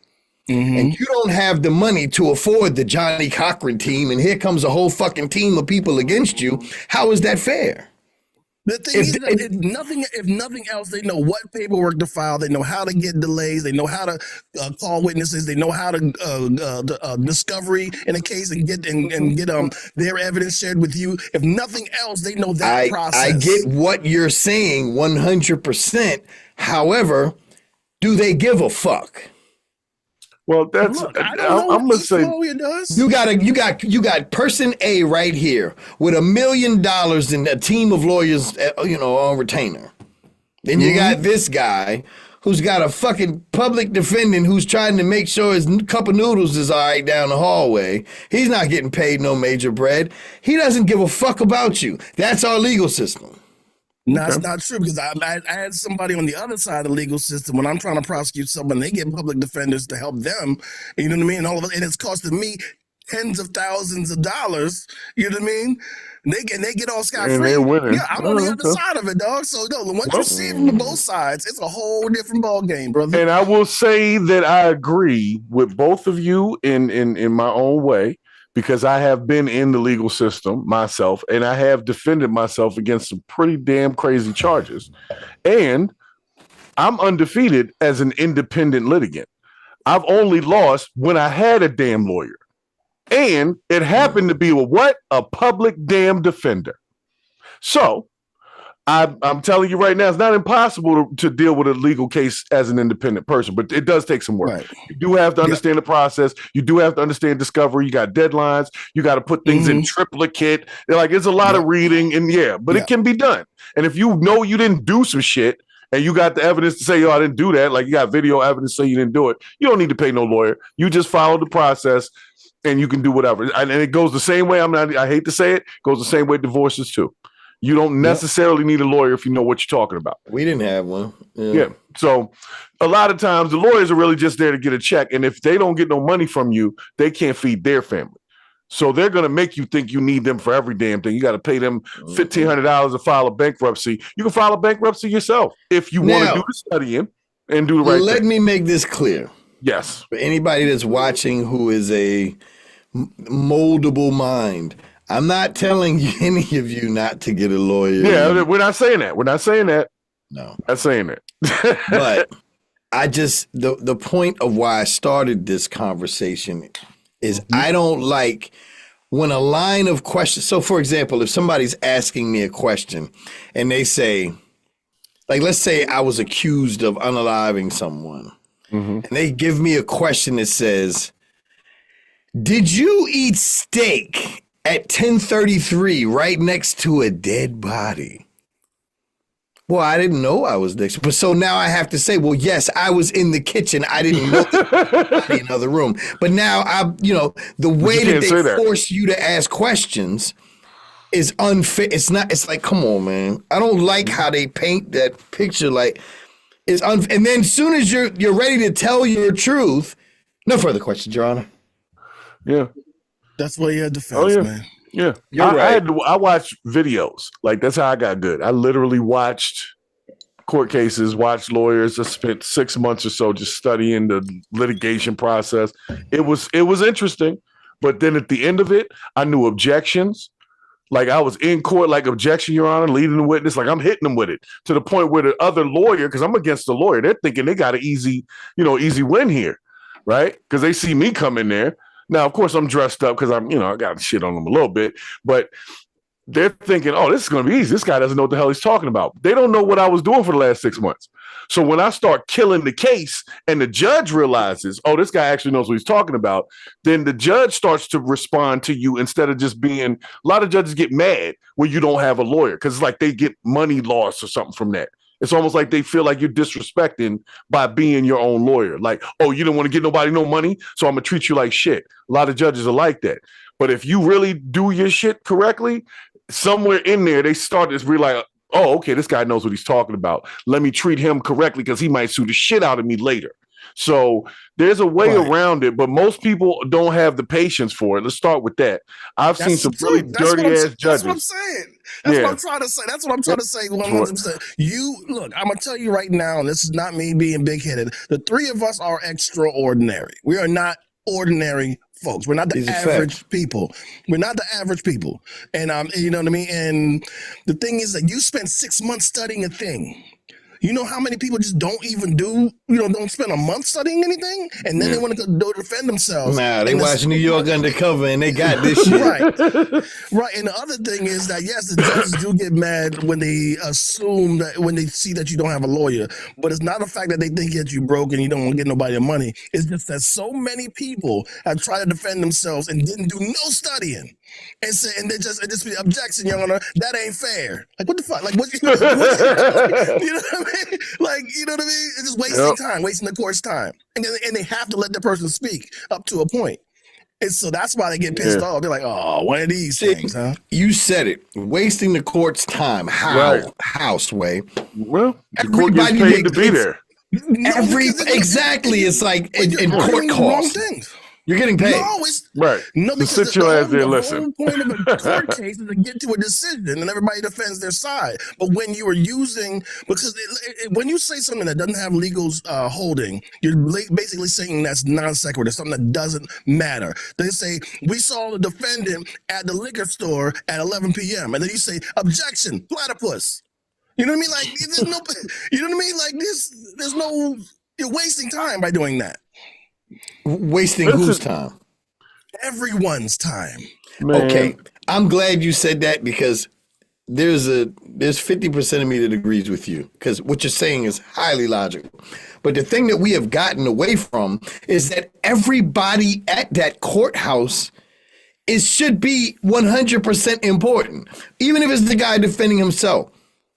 Speaker 2: and you don't have the money to afford the Johnny Cochran team, and here comes a whole fucking team of people against you, how is that fair?
Speaker 3: The thing is, if nothing else, they know what paperwork to file. They know how to get delays. They know how to call witnesses. They know how to discovery in a case and get their evidence shared with you. If nothing else, they know that process.
Speaker 2: I get what you're saying 100%. However, do they give a fuck?
Speaker 1: Well, that's I'm gonna say
Speaker 2: you got person A right here with $1 million and a team of lawyers, on retainer. Then you got this guy who's got a fucking public defendant who's trying to make sure his cup of noodles is all right down the hallway. He's not getting paid no major bread. He doesn't give a fuck about you. That's our legal system.
Speaker 3: No, it's not true because I had somebody on the other side of the legal system when I'm trying to prosecute someone, they get public defenders to help them. You know what I mean? And it's costing me tens of thousands of dollars. You know what I mean? And they get all scot free. Yeah, I'm on the other side of it, dog. So no, once you see it from both sides, it's a whole different ball game, brother.
Speaker 1: And I will say that I agree with both of you in my own way, because I have been in the legal system myself, and I have defended myself against some pretty damn crazy charges. And I'm undefeated as an independent litigant. I've only lost when I had a damn lawyer. And it happened to be a public damn defender. So I'm telling you right now, it's not impossible to deal with a legal case as an independent person, but it does take some work. Right. You do have to understand the process. You do have to understand discovery. You got deadlines. You got to put things in triplicate. Like, it's a lot of reading, and but it can be done. And if you know you didn't do some shit and you got the evidence to say, I didn't do that, like you got video evidence to say you didn't do it, you don't need to pay no lawyer. You just follow the process and you can do whatever. And it goes the same way. I hate to say it, goes the same way divorces too. You don't necessarily need a lawyer if you know what you're talking about.
Speaker 2: We didn't have one.
Speaker 1: Yeah. So a lot of times the lawyers are really just there to get a check. And if they don't get no money from you, they can't feed their family. So they're going to make you think you need them for every damn thing. You got to pay them $1,500 to file a bankruptcy. You can file a bankruptcy yourself if you want to do the studying and do the right thing.
Speaker 2: Let me make this clear.
Speaker 1: Yes.
Speaker 2: For anybody that's watching who is a moldable mind, I'm not telling any of you not to get a lawyer.
Speaker 1: Yeah, we're not saying that. We're not saying that.
Speaker 2: No.
Speaker 1: Not saying that.
Speaker 2: But I just, the point of why I started this conversation is I don't like when a line of questions. So, for example, if somebody's asking me a question and they say, like, let's say I was accused of unaliving someone, and they give me a question that says, did you eat steak at 10:33 right next to a dead body? Well, I didn't know I was next. But so now I have to say, well, yes, I was in the kitchen. I didn't know in another room. But now the way that they force you to ask questions is unfair. It's not, it's like, come on, man. I don't like how they paint that picture like it's unfair. And then as soon as you're ready to tell your truth, no further questions, Your Honor.
Speaker 1: Yeah.
Speaker 3: That's why you had defense, man.
Speaker 1: Yeah.
Speaker 2: You're right.
Speaker 1: I watched videos. Like, that's how I got good. I literally watched court cases, watched lawyers. I spent 6 months or so just studying the litigation process. It was interesting. But then at the end of it, I knew objections. Like, I was in court, like, objection, Your Honor, leading the witness. Like, I'm hitting them with it to the point where the other lawyer, because I'm against the lawyer, they're thinking they got an easy win here, right? Because they see me come in there. Now, of course, I'm dressed up because I got shit on them a little bit, but they're thinking, oh, this is going to be easy. This guy doesn't know what the hell he's talking about. They don't know what I was doing for the last 6 months. So when I start killing the case and the judge realizes, oh, this guy actually knows what he's talking about, then the judge starts to respond to you instead of just being, a lot of judges get mad when you don't have a lawyer because it's like they get money loss or something from that. It's almost like they feel like you're disrespecting by being your own lawyer. Like, oh, you don't want to get nobody no money, so I'm going to treat you like shit. A lot of judges are like that. But if you really do your shit correctly, somewhere in there, they start to realize, oh, okay, this guy knows what he's talking about. Let me treat him correctly because he might sue the shit out of me later. So there's a way around it, but most people don't have the patience for it. Let's start with that. I've seen some really dirty-ass judges.
Speaker 3: That's what I'm saying. That's what I'm trying to say. That's what I'm trying to say. 100%. Look, I'm going to tell you right now, and this is not me being big-headed, the three of us are extraordinary. We are not ordinary folks. We're not the average people. We're not the average people. And you know what I mean? And the thing is that you spend 6 months studying a thing. You know how many people just don't even don't spend a month studying anything, and then they want to go defend themselves.
Speaker 2: Nah, they watch New York Undercover and they got this shit.
Speaker 3: Right. And the other thing is that, yes, the judges do get mad when they assume that, when they see that you don't have a lawyer, but it's not the fact that they think that you broke and you don't want to get nobody the money. It's just that so many people have tried to defend themselves and didn't do no studying. and say, and they just be objection, Your Honor, that ain't fair. Like, what the fuck? Like, what you know what I mean? Like, you know what I mean? It's just wasting time, wasting the court's time. And they have to let the person speak up to a point. And so that's why they get pissed off. They're like, oh, one of these things, huh?
Speaker 2: You said it. Wasting the court's time. How?
Speaker 1: Right.
Speaker 2: How, Sway?
Speaker 1: Well, the court gets paid to be there.
Speaker 2: Exactly. It's like in court costs. You're getting paid.
Speaker 1: Right.
Speaker 3: No,
Speaker 1: To
Speaker 3: because
Speaker 1: sit your ass there and
Speaker 3: the
Speaker 1: listen.
Speaker 3: whole point of a court case is to get to a decision, and everybody defends their side. But when you are using, because when you say something that doesn't have legal holding, you're basically saying that's non sequitur, something that doesn't matter. They say we saw the defendant at the liquor store at 11 p.m. and then you say objection, platypus. You know what I mean? Like there's no, you know what I mean? Like there's no. You're wasting time by doing that.
Speaker 2: Wasting whose time?
Speaker 3: Everyone's time.
Speaker 1: Man.
Speaker 2: Okay, I'm glad you said that because there's 50% of me that agrees with you because what you're saying is highly logical. But the thing that we have gotten away from is that everybody at that courthouse should be 100% important, even if it's the guy defending himself.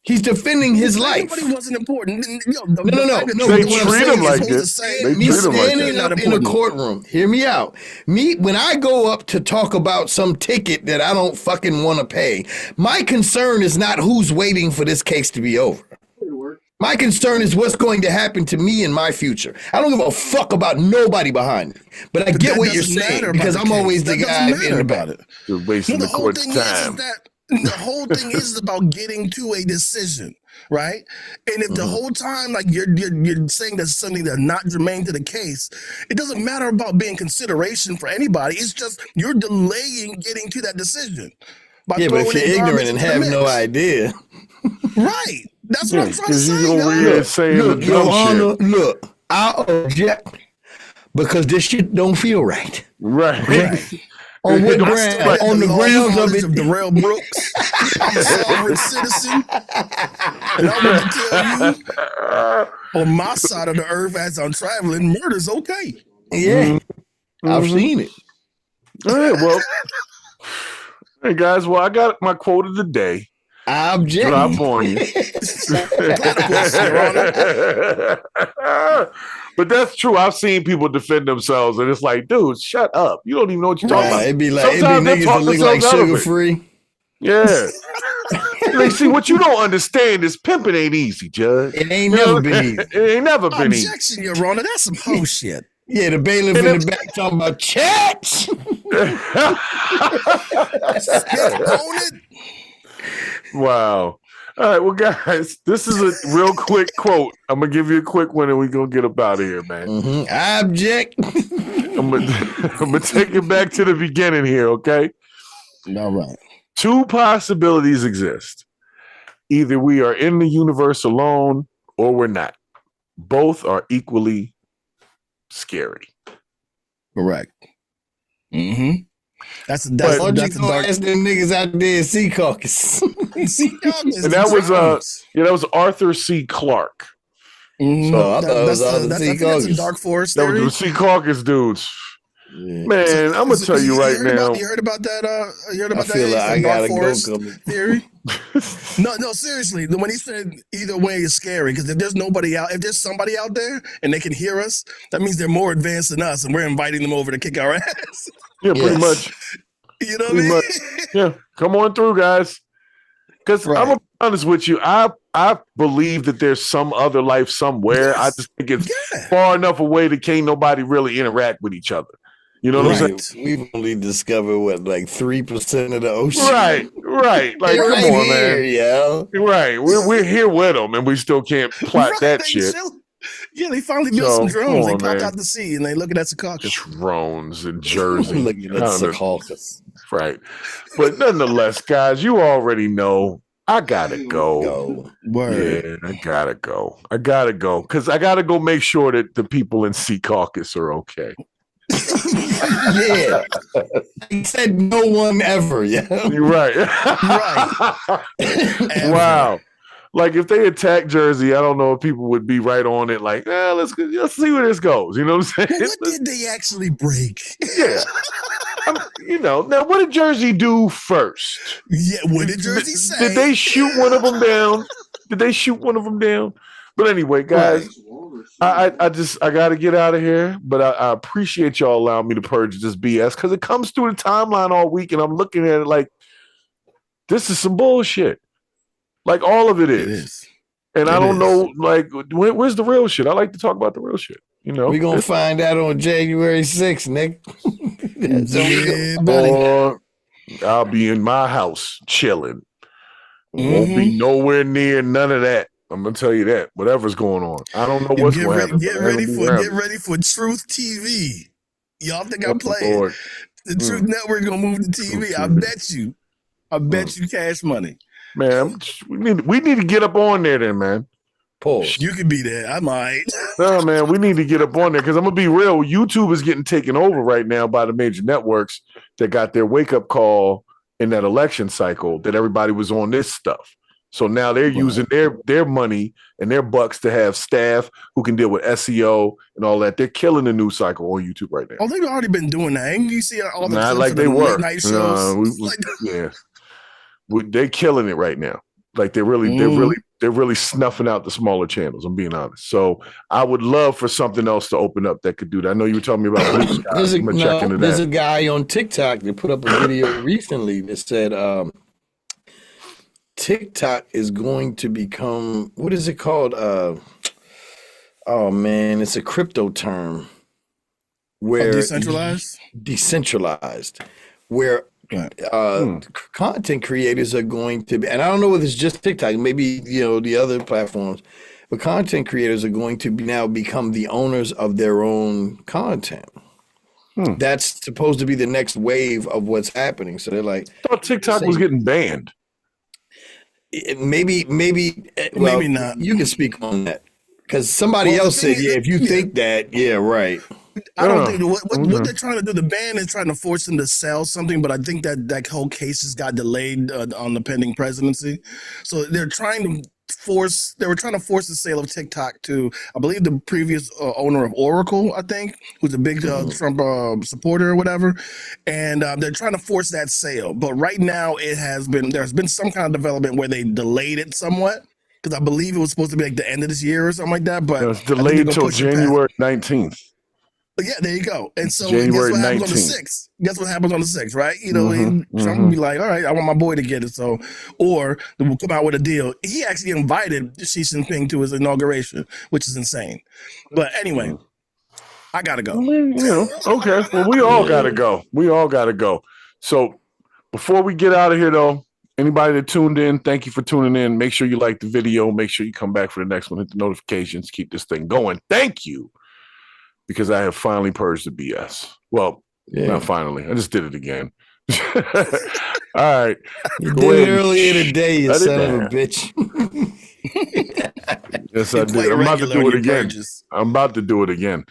Speaker 2: He's defending his life.
Speaker 3: Everybody wasn't important.
Speaker 2: No.
Speaker 1: They treat him like this.
Speaker 2: Me standing up in a courtroom. Hear me out. When I go up to talk about some ticket that I don't fucking want to pay, my concern is not who's waiting for this case to be over. My concern is what's going to happen to me in my future. I don't give a fuck about nobody behind me. But I get what you're saying because I'm always the guy in the back.
Speaker 1: You're wasting the court's time.
Speaker 3: The whole thing is about getting to a decision, right? And if the whole time, like you're saying that's something that's not germane to the case, it doesn't matter about being consideration for anybody. It's just you're delaying getting to that decision.
Speaker 2: But if you're ignorant and have no idea,
Speaker 3: right? That's what I'm trying to say.
Speaker 2: Look, Your Honor, look, I object because this shit don't feel right.
Speaker 1: Right.
Speaker 2: On what ground? On the grounds of it.
Speaker 3: Darrell Brooks. I'm a sovereign citizen. And I want to tell you, on my side of the earth, as I'm traveling, murder's okay.
Speaker 2: Yeah. I've seen it.
Speaker 1: All right, well. Hey, guys, well, I got my quote of the day.
Speaker 2: I object.
Speaker 1: Drop on you. But that's true. I've seen people defend themselves, and it's like, dude, shut up. You don't even know what you're talking about.
Speaker 2: It'd be niggas that look like sugar free.
Speaker 1: Yeah. Like, see, what you don't understand is pimping ain't easy, Judge.
Speaker 2: It ain't never been easy.
Speaker 1: It ain't never been easy.
Speaker 3: Objection, Your Honor. That's some whole shit.
Speaker 2: Yeah, the bailiff in the back talking about church.
Speaker 1: Wow. All right, well, guys, this is a real quick quote. I'm going to give you a quick one and we're going to get up out of here, man.
Speaker 2: I object.
Speaker 1: I'm going to take it back to the beginning here, okay?
Speaker 3: All right.
Speaker 1: Two possibilities exist. Either we are in the universe alone or we're not. Both are equally scary.
Speaker 3: Correct. Mm-hmm. That's a
Speaker 2: dark.
Speaker 3: Ask
Speaker 2: them niggas out there in Sea Caucus.
Speaker 1: And that was Arthur C. Clarke.
Speaker 3: Mm-hmm.
Speaker 1: So
Speaker 2: I thought it was Arthur C.
Speaker 3: That's a Dark Forest
Speaker 1: that
Speaker 3: theory.
Speaker 1: was the Sea Caucus dudes. Yeah. Man, I'm gonna tell you right now.
Speaker 3: You heard about that? You heard about
Speaker 2: I feel
Speaker 3: that?
Speaker 2: like I
Speaker 3: Dark
Speaker 2: gotta
Speaker 3: Forest
Speaker 2: go.
Speaker 3: Theory. No, seriously. When he said either way is scary, because if there's somebody out there and they can hear us, that means they're more advanced than us, and we're inviting them over to kick our ass.
Speaker 1: Yeah, pretty much.
Speaker 3: You know what I mean?
Speaker 1: Yeah, come on through, guys. Because I'm gonna be honest with you, I believe that there's some other life somewhere. Yes. I just think it's far enough away that can't nobody really interact with each other. You know what I'm saying?
Speaker 2: We've only discovered what, like 3% of the ocean.
Speaker 1: Right. Like, come on, man.
Speaker 2: Yeah.
Speaker 1: Right. We're here with them, and we still can't plot that shit.
Speaker 3: Yeah, they finally built some drones. They popped out the sea, and they looking at Secaucus.
Speaker 1: Drones in Jersey.
Speaker 2: Looking at Secaucus.
Speaker 1: Right. But nonetheless, guys, you already know I gotta go.
Speaker 3: Word.
Speaker 1: Yeah, I gotta go. Because I gotta go make sure that the people in Sea Caucus are okay.
Speaker 2: Yeah. He said no one ever. Yeah.
Speaker 1: You're right. Wow. Like if they attack Jersey, I don't know if people would be right on it. Like, let's see where this goes. You know what I'm saying?
Speaker 3: What did they actually break?
Speaker 1: Yeah. Now what did Jersey do first?
Speaker 3: Yeah, what did Jersey say?
Speaker 1: Did they shoot one of them down? But anyway, guys, I got to get out of here. But I appreciate y'all allowing me to purge this BS because it comes through the timeline all week, and I'm looking at it like this is some bullshit. Like all of it is. And I don't know, like, where's the real shit? I like to talk about the real shit.
Speaker 2: We're going to find out on January 6th, Nick.
Speaker 1: Or I'll be in my house chilling. Won't be nowhere near none of that. I'm going to tell you that. Whatever's going on. I don't know what's going to happen.
Speaker 3: Get ready for Truth TV. Y'all think I'm playing? The Truth Network going to move to TV. I bet you cash money.
Speaker 1: Man, we need to get up on there then, man.
Speaker 2: Pause.
Speaker 3: You can be there. I might.
Speaker 1: No, man, we need to get up on there because I'm going to be real. YouTube is getting taken over right now by the major networks that got their wake-up call in that election cycle that everybody was on this stuff. So now they're using their money and their bucks to have staff who can deal with SEO and all that. They're killing the news cycle on YouTube right now.
Speaker 3: Oh, they've already been doing that. And you see all the
Speaker 1: not like they were.
Speaker 3: late night shows.
Speaker 1: They're killing it right now. Like they're really snuffing out the smaller channels. I'm being honest. So I would love for something else to open up that could do that. I know you were telling me about Blue Sky.
Speaker 2: There's a guy on TikTok that put up a video recently that said TikTok is going to become, what is it called? Oh man, it's a crypto term where decentralized, where content creators are going to be, and I don't know if it's just TikTok, maybe the other platforms, but content creators are going to now become the owners of their own content. That's supposed to be the next wave of what's happening. So they're like,
Speaker 1: I thought TikTok was getting banned.
Speaker 2: Maybe not. You can speak on that because somebody else said, if you think that, right.
Speaker 3: I don't think what they're trying to do. The ban is trying to force them to sell something, but I think that whole case has got delayed on the pending presidency. So they're trying to force. They were trying to force the sale of TikTok to, I believe, the previous owner of Oracle, I think, who's a big Trump supporter or whatever, and they're trying to force that sale. But right now, there's been some kind of development where they delayed it somewhat. Because I believe it was supposed to be like the end of this year or something like that, but
Speaker 1: it's delayed until January 19th.
Speaker 3: But yeah, there you go. And so
Speaker 1: January
Speaker 3: guess what happens
Speaker 1: 19th.
Speaker 3: on the 6th? Guess what happens on the 6th, right? Trump will be like, all right, I want my boy to get it. So, or we'll come out with a deal. He actually invited Xi Jinping to his inauguration, which is insane. But anyway, I gotta go.
Speaker 1: Okay. Well, we all gotta go. So before we get out of here though, anybody that tuned in, thank you for tuning in. Make sure you like the video. Make sure you come back for the next one. Hit the notifications. Keep this thing going. Thank you. Because I have finally purged the BS. Well, not finally. I just did it again. All right.
Speaker 2: You did it earlier today, you son of a bitch.
Speaker 1: Yes, I did. I'm about to do it again.